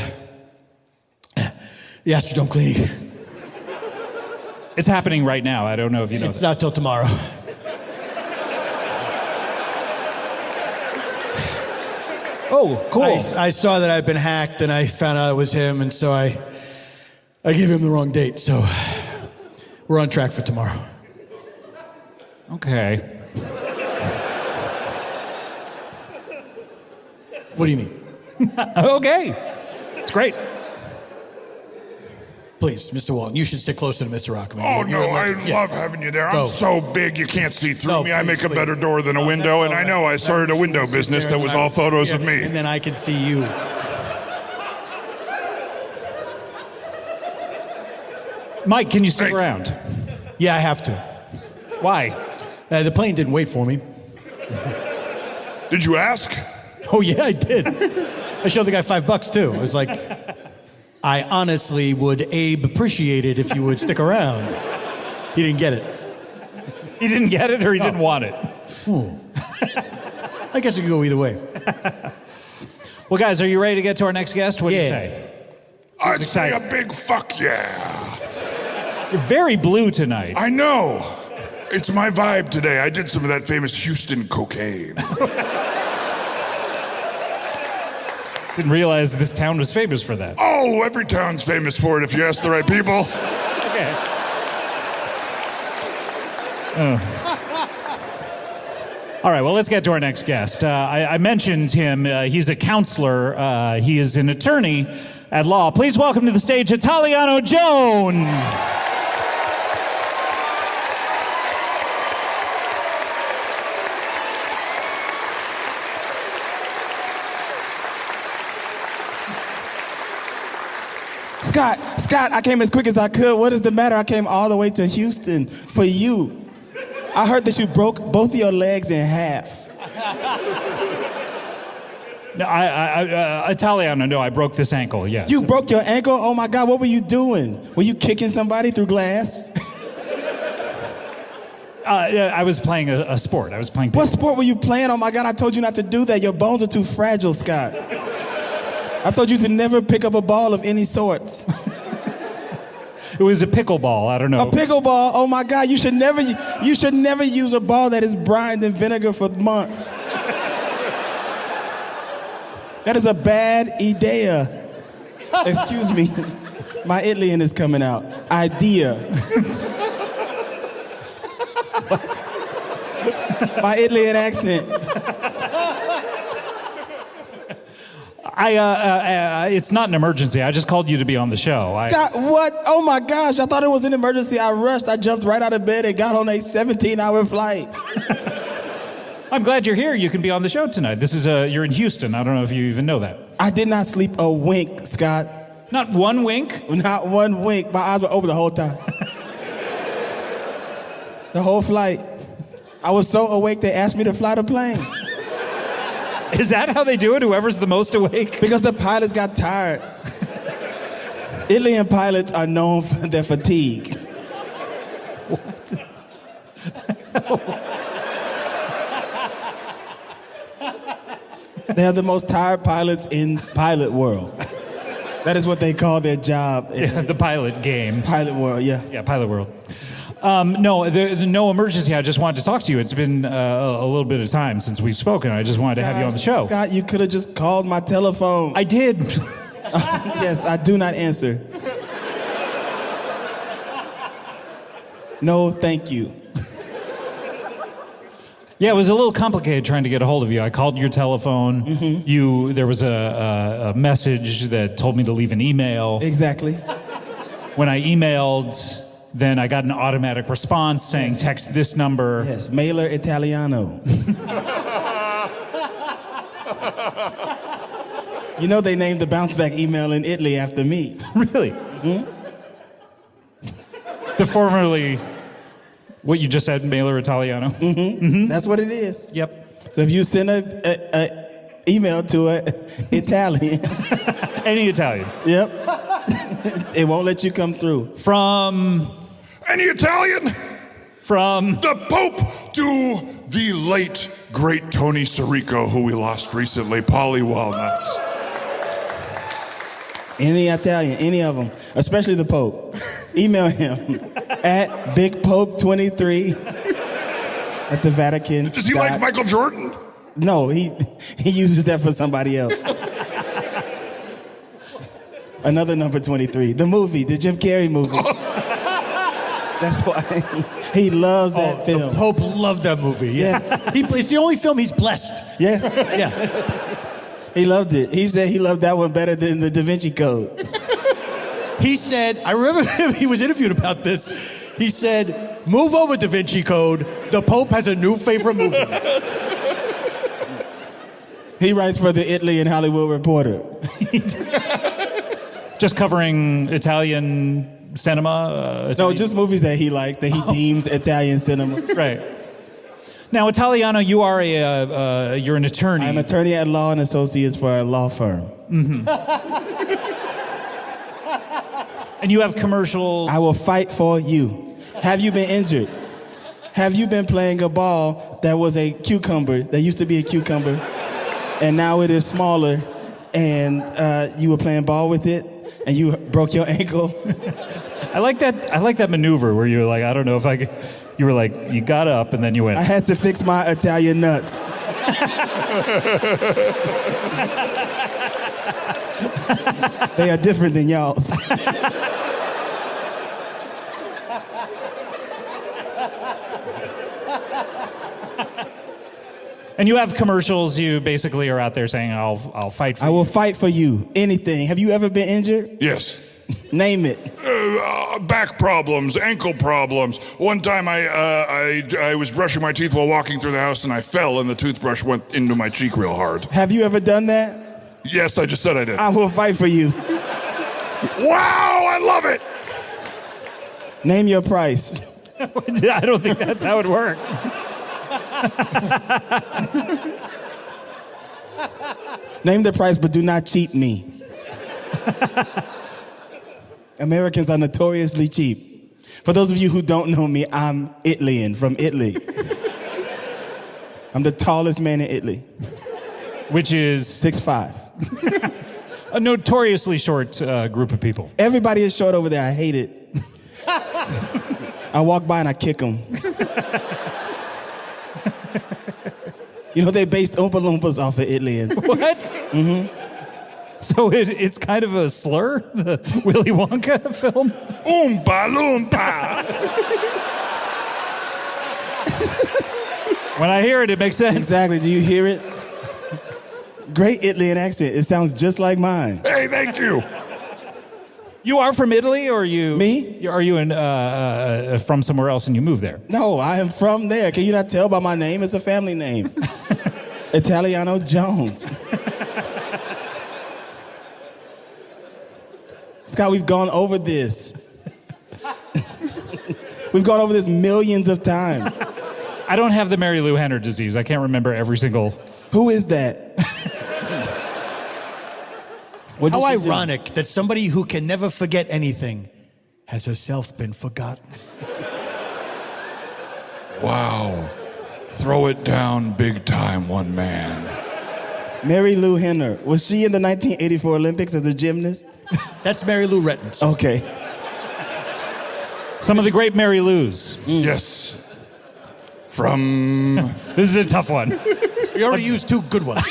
Astrodome cleaning. It's happening right now. I don't know if you know It's that. not till tomorrow. Oh, cool. I saw that I'd been hacked, and I found out it was him, and so I gave him the wrong date. So we're on track for tomorrow. Okay. What do you mean? Okay. It's great. Please, Mr. Walton, you should sit closer to Mr. Rockman. Oh, You're no, a I legend. Yeah. love having you there. Go. I'm so big you can't see through No, me. I please, make a please. better door than a window, and I know I started a window business that was all photos of me. And then I could see you. Mike, can you stick Thank you. around? Yeah, I have to. Why? The plane didn't wait for me. Did you ask? Oh, yeah, I did. I showed the guy $5 too. I was like, I honestly would, Abe, appreciate it if you would stick around. He didn't get it. He didn't get it or he didn't want it? I guess it could go either way. Well, guys, are you ready to get to our next guest? What do you Yeah. say? I'd say a exciting. big fuck yeah. You're very blue tonight. I know. It's my vibe today. I did some of that famous Houston cocaine. Didn't realize this town was famous for that. Oh, every town's famous for it if you ask the right people. Okay. All right, well, let's get to our next guest. I mentioned him. He's a counselor. He is an attorney at law. Please welcome to the stage Italiano Jones. Scott, I came as quick as I could. What is the matter? I came all the way to Houston for you. I heard that you broke both of your legs in half. No, Italiano, no, I broke this ankle, yes. You broke your ankle? Oh my God, what were you doing? Were you kicking somebody through glass? I was playing a sport. I was playing What sport were you playing? Oh my God, I told you not to do that. Your bones are too fragile, Scott. I told you to never pick up a ball of any sorts. It was a pickleball, I don't know. A pickleball? Oh my God, you should never use a ball that is brined in vinegar for months. That is a bad idea. Excuse me. My Italian is coming out. Idea. My Italian accent. It's not an emergency. I just called you to be on the show. Scott, what? Oh my gosh, I thought it was an emergency. I rushed. I jumped right out of bed and got on a 17-hour flight. I'm glad you're here. You can be on the show tonight. This is you're in Houston. I don't know if you even know that. I did not sleep a wink, Scott. Not one wink? Not one wink. My eyes were open the whole time. The whole flight. I was so awake they asked me to fly the plane. Is that how they do it? Whoever's the most awake? Because the pilots got tired. Italian pilots are known for their fatigue. They're the most tired pilots in pilot world. That is what they call their job. Yeah, the pilot game. Pilot world, yeah. Yeah, pilot world. No, no emergency. I just wanted to talk to you. It's been a little bit of time since we've spoken. I just wanted to have you on the show. Scott, you could have just called my telephone. I did. Yes, I do not answer. No, thank you. Yeah, it was a little complicated trying to get a hold of you. I called your telephone. Mm-hmm. There was a message that told me to leave an email. Exactly. When I emailed, then I got an automatic response saying text this number. Yes, mailer Italiano. You know they named the bounce back email in Italy after me. Really? The formerly, what you just said, mailer Italiano? That's what it is. Yep. So if you send a email to an Italian, Any Italian. yep, it won't let you come through. From Any Italian? The Pope to the late, great Tony Sirico, who we lost recently, Polly Walnuts. Any Italian, any of them, especially the Pope. Email him at BigPope23 at the Vatican. Does he like Michael Jordan? No, he uses that for somebody else. Another number 23. The movie, the Jim Carrey movie. That's why he loves that film. The Pope loved that movie. Yeah. It's the only film he's blessed. Yes, Yeah. he loved it. He said he loved that one better than the Da Vinci Code. He said, I remember he was interviewed about this. He said, move over Da Vinci Code. The Pope has a new favorite movie. He writes for the Italy and Hollywood Reporter. just covering Italian cinema? No, Italian- just movies that he likes, that he deems Italian cinema. Right. Now, Italiano, you are you're an attorney. I'm attorney at law and associates for a law firm. And you have commercials. I will fight for you. Have you been injured? Have you been playing a ball that was a cucumber, that used to be a cucumber, and now it is smaller, and you were playing ball with it, and you broke your ankle? I like that maneuver where you were like, I don't know if I could. You were like, you got up and then you went. I had to fix my Italian nuts. They are different than y'all's. And you have commercials. You basically are out there saying, I'll fight for I you. will fight for you. Anything. Have you ever been injured? Yes. Name it. Back problems, ankle problems. One time I was brushing my teeth while walking through the house and I fell and the toothbrush went into my cheek real hard. Have you ever done that? Yes, I just said I did. I will fight for you. Wow, I love it. Name your price. I don't think that's how it works. Name the price, but do not cheat me. Americans are notoriously cheap. For those of you who don't know me, I'm Italian from Italy. I'm the tallest man in Italy. Which is 6'5". a notoriously short group of people. Everybody is short over there. I hate it. I walk by and I kick them. You know, they based Oompa Loompas off of Italians. What? Mm-hmm. So it's kind of a slur, the Willy Wonka film? Oompa Loompa. When I hear it, it makes sense. Exactly. Do you hear it? Great Italian accent. It sounds just like mine. Hey, thank you. You are from Italy, or are you? Me? Are you from somewhere else and you moved there? No, I am from there. Can you not tell by my name? It's a family name. Italiano Jones. Scott, we've gone over this. We've gone over this millions of times. I don't have the Mary Lou Henner disease. I can't remember every single... Who is that? What How did she do? ironic that somebody who can never forget anything has herself been forgotten. Wow. Throw it down big time, one man. Mary Lou Henner. Was she in the 1984 Olympics as a gymnast? That's Mary Lou Retton. Okay. Some of the great Mary Lou's. Yes. From... This is a tough one. We already used two good ones.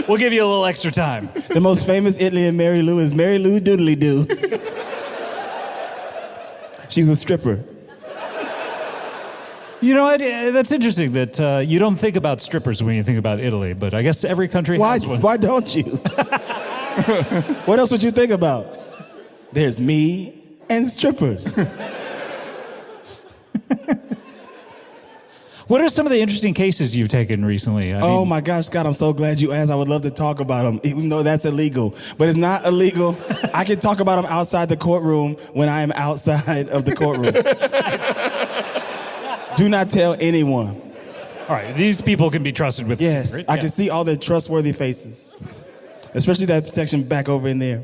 We'll give you a little extra time. The most famous Italian Mary Lou is Mary Lou Doodly Doo. She's a stripper. You know what? That's interesting that you don't think about strippers when you think about Italy, but I guess every country has one. Why don't you? What else would you think about? There's me and strippers. What are some of the interesting cases you've taken recently? Oh my gosh, Scott, I'm so glad you asked. I would love to talk about them, even though that's illegal. But it's not illegal. I can talk about them outside the courtroom when I am outside of the courtroom. Do not tell anyone. All right, these people can be trusted with the Yes, secret. I can see all their trustworthy faces, especially that section back over in there.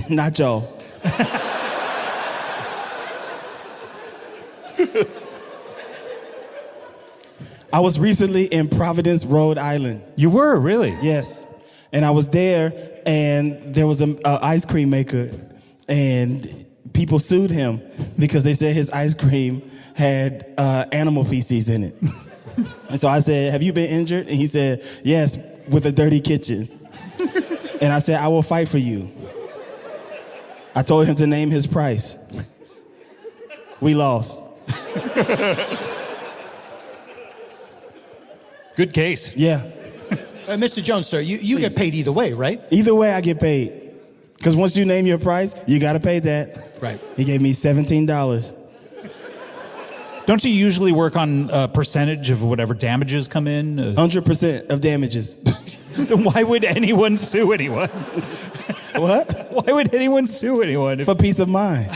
Not y'all. I was recently in Providence, Rhode Island. You were, really? Yes. And I was there, and there was an ice cream maker, and people sued him because they said his ice cream had animal feces in it. And so I said, have you been injured? And he said, yes, with a dirty kitchen. And I said, I will fight for you. I told him to name his price. We lost. Good case. Yeah. Mr. Jones, sir, you get paid either way, right? Either way, I get paid. Because once you name your price, you got to pay that. Right. He gave me $17. Don't you usually work on a percentage of whatever damages come in? 100% of damages. Then why would anyone sue anyone? What? Why would anyone sue anyone? For peace of mind.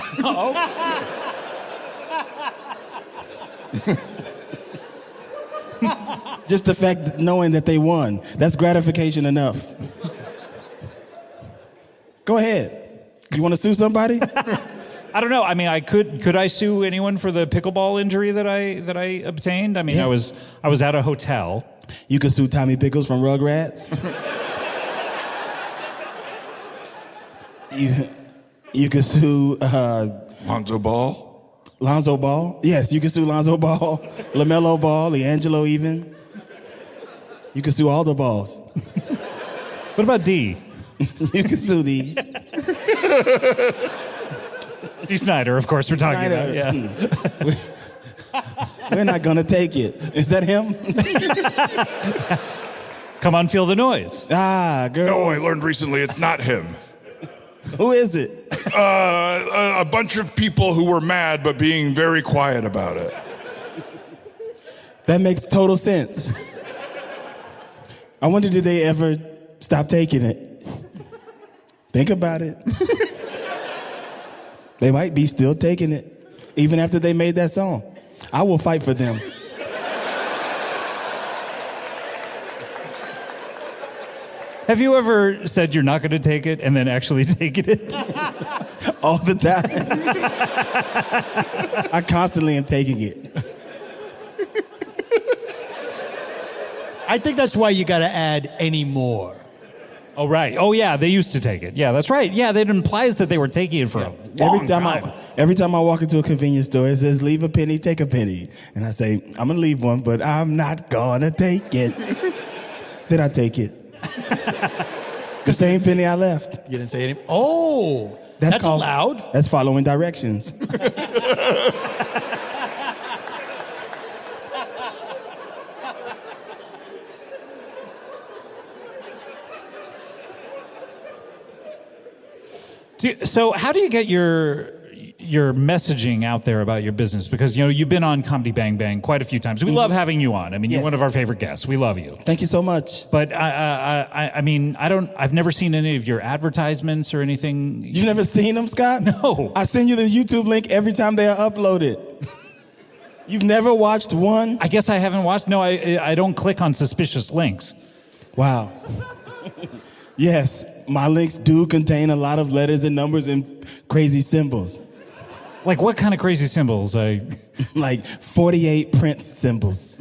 Just the fact that knowing that they won, that's gratification enough. Go ahead. You want to sue somebody? I don't know. I mean, could I sue anyone for the pickleball injury that I obtained? I mean, Yes. I was at a hotel. You could sue Tommy Pickles from Rugrats. You could sue Lonzo Ball. Lonzo Ball. Yes, you can sue Lonzo Ball, LaMelo Ball, LiAngelo even. You can sue all the balls. What about D? You can sue these. D. Snyder, of course, we're talking Snyder. about. Yeah. We're not gonna take it. Is that him? Come on, feel the noise. Ah, girl. No, I learned recently it's not him. Who is it? A bunch of people who were mad but being very quiet about it. That makes total sense. I wonder, did they ever stop taking it? Think about it. They might be still taking it, even after they made that song. I will fight for them. Have you ever said you're not going to take it and then actually taken it? All the time. I constantly am taking it. I think that's why you got to add any more. Oh, right. Oh, yeah, they used to take it. Yeah, that's right. Yeah, that implies that they were taking it for a long time. Every time I walk into a convenience store, it says, leave a penny, take a penny. And I say, I'm going to leave one, but I'm not going to take it. Then I take it. The same penny I left. You didn't say any. Oh, that's allowed. That's following directions. So how do you get your messaging out there about your business? Because, you know, you've been on Comedy Bang Bang quite a few times. We love having you on. I mean, you're Yes. one of our favorite guests. We love you. Thank you so much. But I mean, I've never seen any of your advertisements or anything. You've never seen them, Scott? No. I send you the YouTube link every time they are uploaded. You've never watched one? I guess I haven't watched. No, I don't click on suspicious links. Wow. Yes, my links do contain a lot of letters and numbers and crazy symbols. Like what kind of crazy symbols? Like 48 Prince symbols.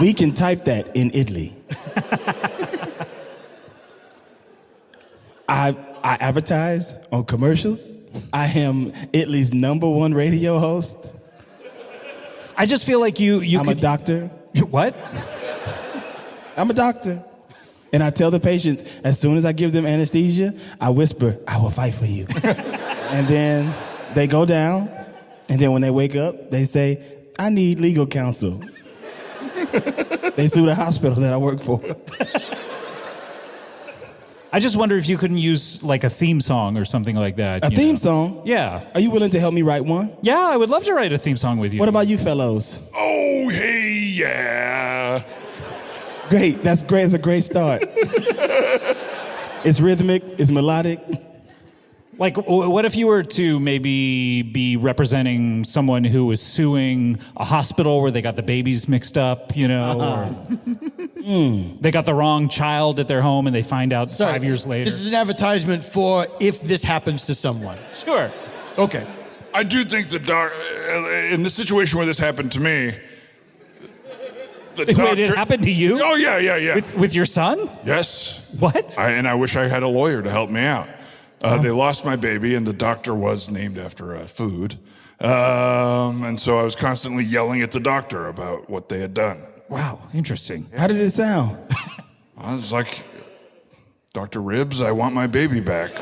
We can type that in Italy. I advertise on commercials. I am Italy's #1 radio host. I just feel like you I'm a doctor. What? I'm a doctor. And I tell the patients, as soon as I give them anesthesia, I whisper, I will fight for you. And then they go down, and then when they wake up, they say, I need legal counsel. They sue the hospital that I work for. I just wonder if you couldn't use like a theme song or something like that. A theme song? Yeah. Are you willing to help me write one? Yeah, I would love to write a theme song with you. What about you fellows? Oh, hey, yeah. Great. That's great. It's a great start. It's rhythmic. It's melodic. Like, what if you were to maybe be representing someone who was suing a hospital where they got the babies mixed up, you know? Or they got the wrong child at their home and they find out 5 years later. This is an advertisement for if this happens to someone. Sure. Okay. I do think in the situation where this happened to me, the doctor... Wait, it happened to you? Oh, yeah. With your son? Yes. What? And I wish I had a lawyer to help me out. They lost my baby, and the doctor was named after a food. And so I was constantly yelling at the doctor about what they had done. Wow, interesting. How did it sound? I was like, Dr. Ribs, I want my baby back.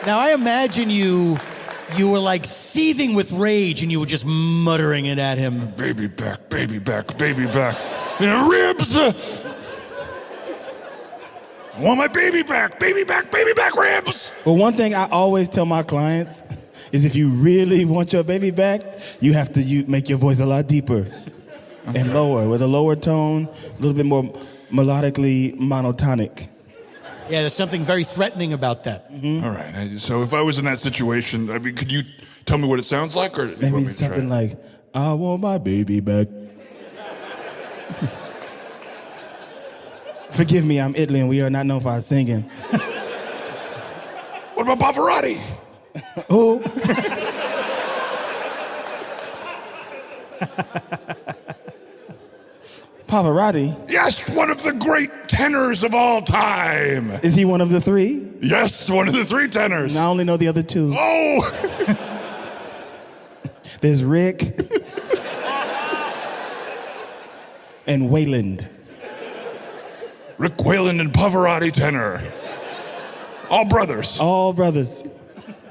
Now, I imagine you were like seething with rage and you were just muttering it at him. Baby back, baby back, baby back. Ribs! I want my baby back, ribs! Well, one thing I always tell my clients is if you really want your baby back, you have to make your voice a lot deeper and lower, with a lower tone, a little bit more melodically monotonic. Yeah, there's something very threatening about that. All right, so if I was in that situation, I mean, could you tell me what it sounds like? Or do you want Maybe me to try something it? like, I want my baby back. Forgive me, I'm Italy and we are not known for our singing. What about Pavarotti? Who? Pavarotti? Yes, one of the great tenors of all time. Is he one of the three? Yes, one of the three tenors. I only know the other two. Oh! There's Rick and Wayland. Rick Wayland and Pavarotti tenor. All brothers. All brothers.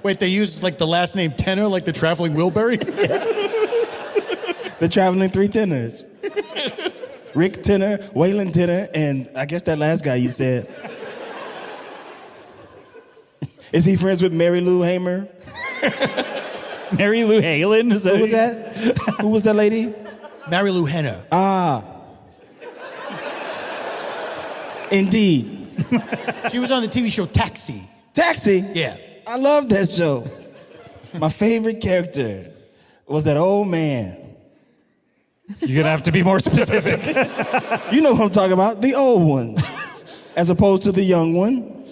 Wait, they use like the last name Tenor, like the Traveling Wilburys? The traveling three tenors. Rick Tenor, Wayland Tenor, and I guess that last guy you said. Is he friends with Mary Lou Hamer? Mary Lou Halen? Is that Who was that? Who was that lady? Mary Lou Henner. Ah. Indeed. She was on the TV show Taxi. Taxi? Yeah. I love that show. My favorite character was that old man. You're going to have to be more specific. You know who I'm talking about, the old one, as opposed to the young one.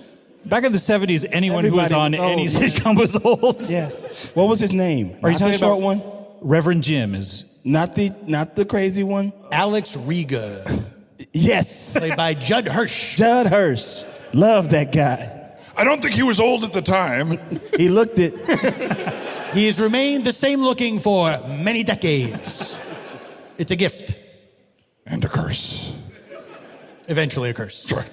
Back in the 70s, anyone who was Everybody on was any old. sitcom was old. Yes. What was his name? Are you Not talking the short about one? Reverend Jim is... Not the crazy one? Alex Riga, Yes. played by Judd Hirsch. Judd Hirsch. Love that guy. I don't think he was old at the time. He looked it. He has remained the same looking for many decades. It's a gift. And a curse. Eventually a curse. Sure.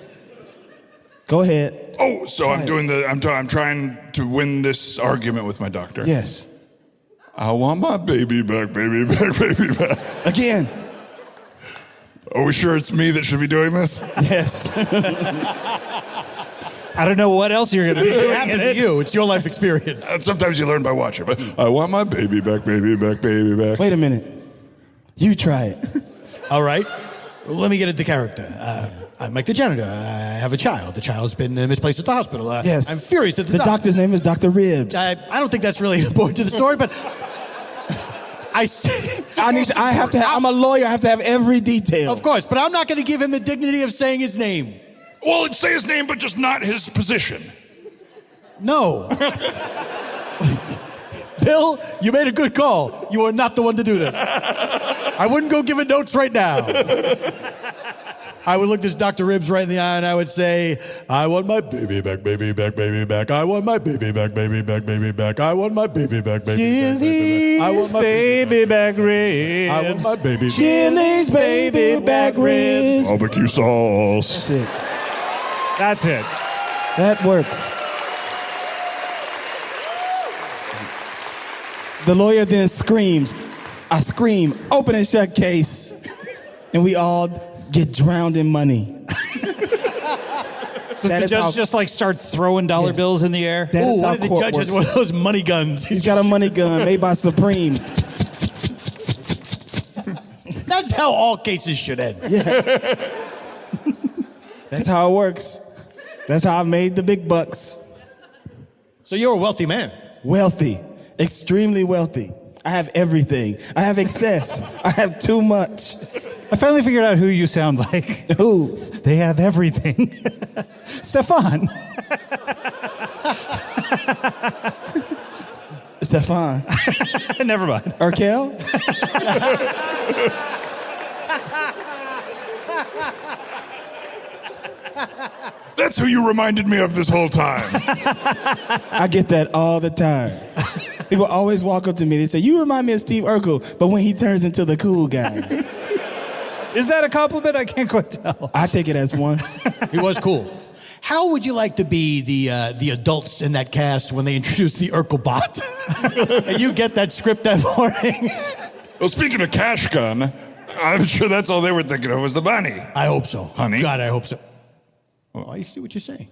Go ahead. Oh, so Try I'm it. doing I'm trying to win this argument with my doctor. Yes. I want my baby back, baby back, baby back. Again. Are we sure it's me that should be doing this? Yes. I don't know what else you're going to be It doing. happened to you. It's your life experience. Sometimes you learn by watching, but I want my baby back, baby back, baby back. Wait a minute. You try it. All right. Let me get into character. I'm Mike the Janitor. I have a child. The child's been misplaced at the hospital. Yes. I'm furious that The doctor's name is Dr. Ribs. I don't think that's really important to the story, but I'm a lawyer. I have to have every detail. Of course, but I'm not going to give him the dignity of saying his name. Well, say his name, but just not his position. No. Bill, you made a good call. You are not the one to do this. I wouldn't go giving notes right now. I would look this Dr. Ribs right in the eye and I would say, I want my baby back, baby back, baby back. I want my baby back, baby back, baby back. I want my baby back, baby back, baby back. I want my baby back ribs. I want my baby back. Chili's baby back ribs. Barbecue sauce. That's it. That's it. That works. The lawyer then screams. I scream, open and shut case. And we all get drowned in money. Does the judge just like start throwing dollar bills in the air? Ooh, what if the judge has one of those money guns? He's got a money gun made by Supreme. That's how all cases should end. Yeah. That's how it works. That's how I've made the big bucks. So you're a wealthy man. Wealthy. Extremely wealthy. I have everything. I have excess. I have too much. I finally figured out who you sound like. Who? They have everything. Stefan. Stefan. Never mind. Urkel? That's who you reminded me of this whole time. I get that all the time. People always walk up to me. They say, you remind me of Steve Urkel, but when he turns into the cool guy. Is that a compliment? I can't quite tell. I take it as one. He was cool. How would you like to be the adults in that cast when they introduce the Urkel bot? And you get that script that morning? Well, speaking of cash gun, I'm sure that's all they were thinking of was the bunny. I hope so. Honey? God, I hope so. Oh, I see what you're saying.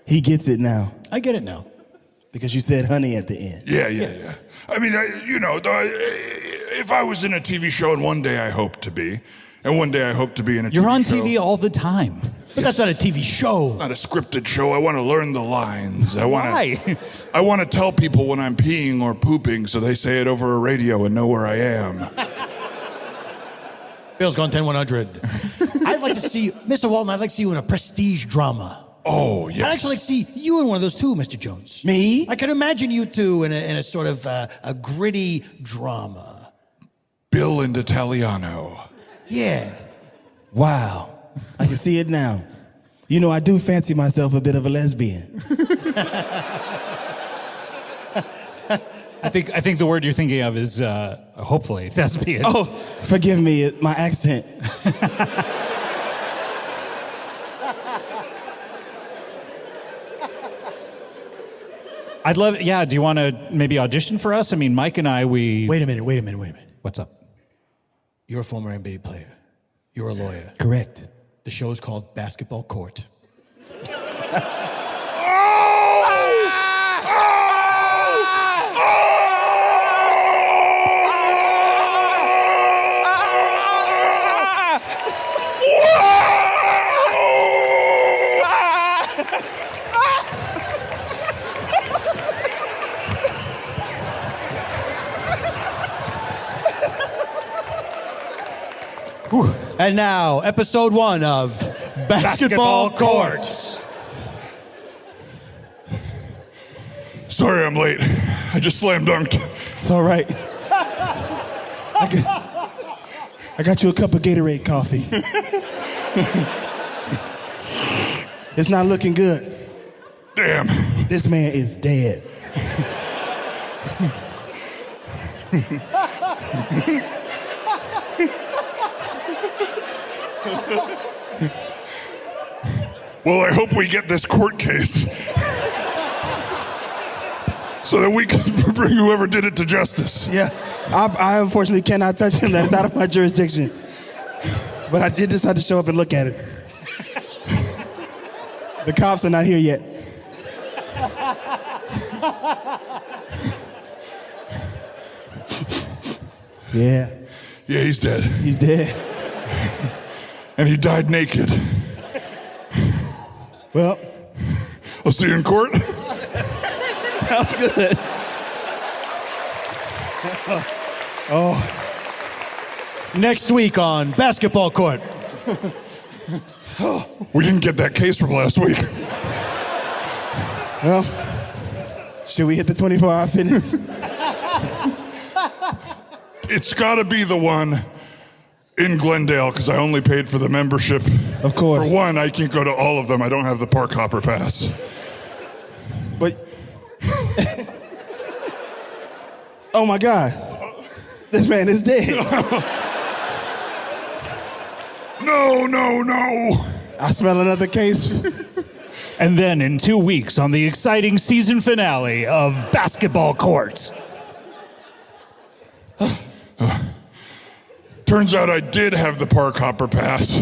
He gets it now. I get it now. Because you said honey at the end. Yeah. I mean, if I was in a TV show, and one day I hope to be, and one day I hope to be in a TV show. You're on TV all the time. But that's not a TV show. Not a scripted show. I want to learn the lines. Why? I want to tell people when I'm peeing or pooping so they say it over a radio and know where I am. Bill's gone 10-100. I'd like to see, Mr. Walton, I'd like to see you in a prestige drama. Oh, yeah. I'd actually like to see you in one of those too, Mr. Jones. Me? I can imagine you two in a sort of a gritty drama. Bill and Italiano. Yeah. Wow. I can see it now. You know, I do fancy myself a bit of a lesbian. I think the word you're thinking of is hopefully thespian. Oh, forgive me, my accent. I'd love. Yeah. Do you want to maybe audition for us? I mean, Mike and I. Wait a minute. What's up? You're a former NBA player. You're a lawyer. Correct. The show is called Basketball Court. And now, episode 1 of Basketball Court. Sorry I'm late. I just slam dunked. It's all right. I got you a cup of Gatorade coffee. It's not looking good. Damn. This man is dead. Well, I hope we get this court case so that we can bring whoever did it to justice. Yeah, I unfortunately cannot touch him. That's out of my jurisdiction. But I did decide to show up and look at it. The cops are not here yet. Yeah. Yeah, he's dead. He's dead. And he died naked. Well, I'll see you in court. sounds good. Next week on Basketball Court. We didn't get that case from last week. Well, should we hit the 24-hour fitness? It's got to be the one in Glendale because I only paid for the membership. Of course. For one, I can't go to all of them. I don't have the park hopper pass. But, oh my God, this man is dead. No. I smell another case And then in 2 weeks on the exciting season finale of Basketball Court. Turns out I did have the park hopper pass.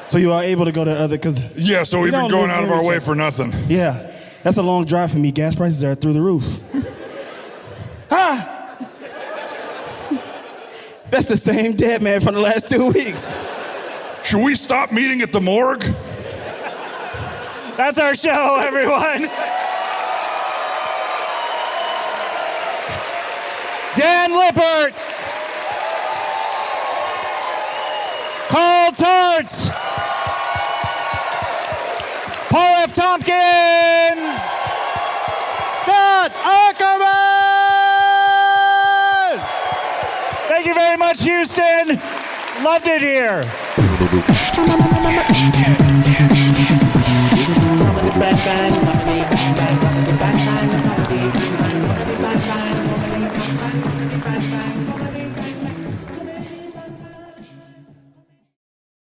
So you are able to go to other, because... Yeah, so we've been going out of our way for nothing. Yeah, that's a long drive for me. Gas prices are through the roof. That's the same dead man from the last 2 weeks. Should we stop meeting at the morgue? That's our show, everyone. Dan Lippert. Carl Tart. Paul F. Tompkins. Scott Ackerman! Thank you very much, Houston. Loved it here. Back,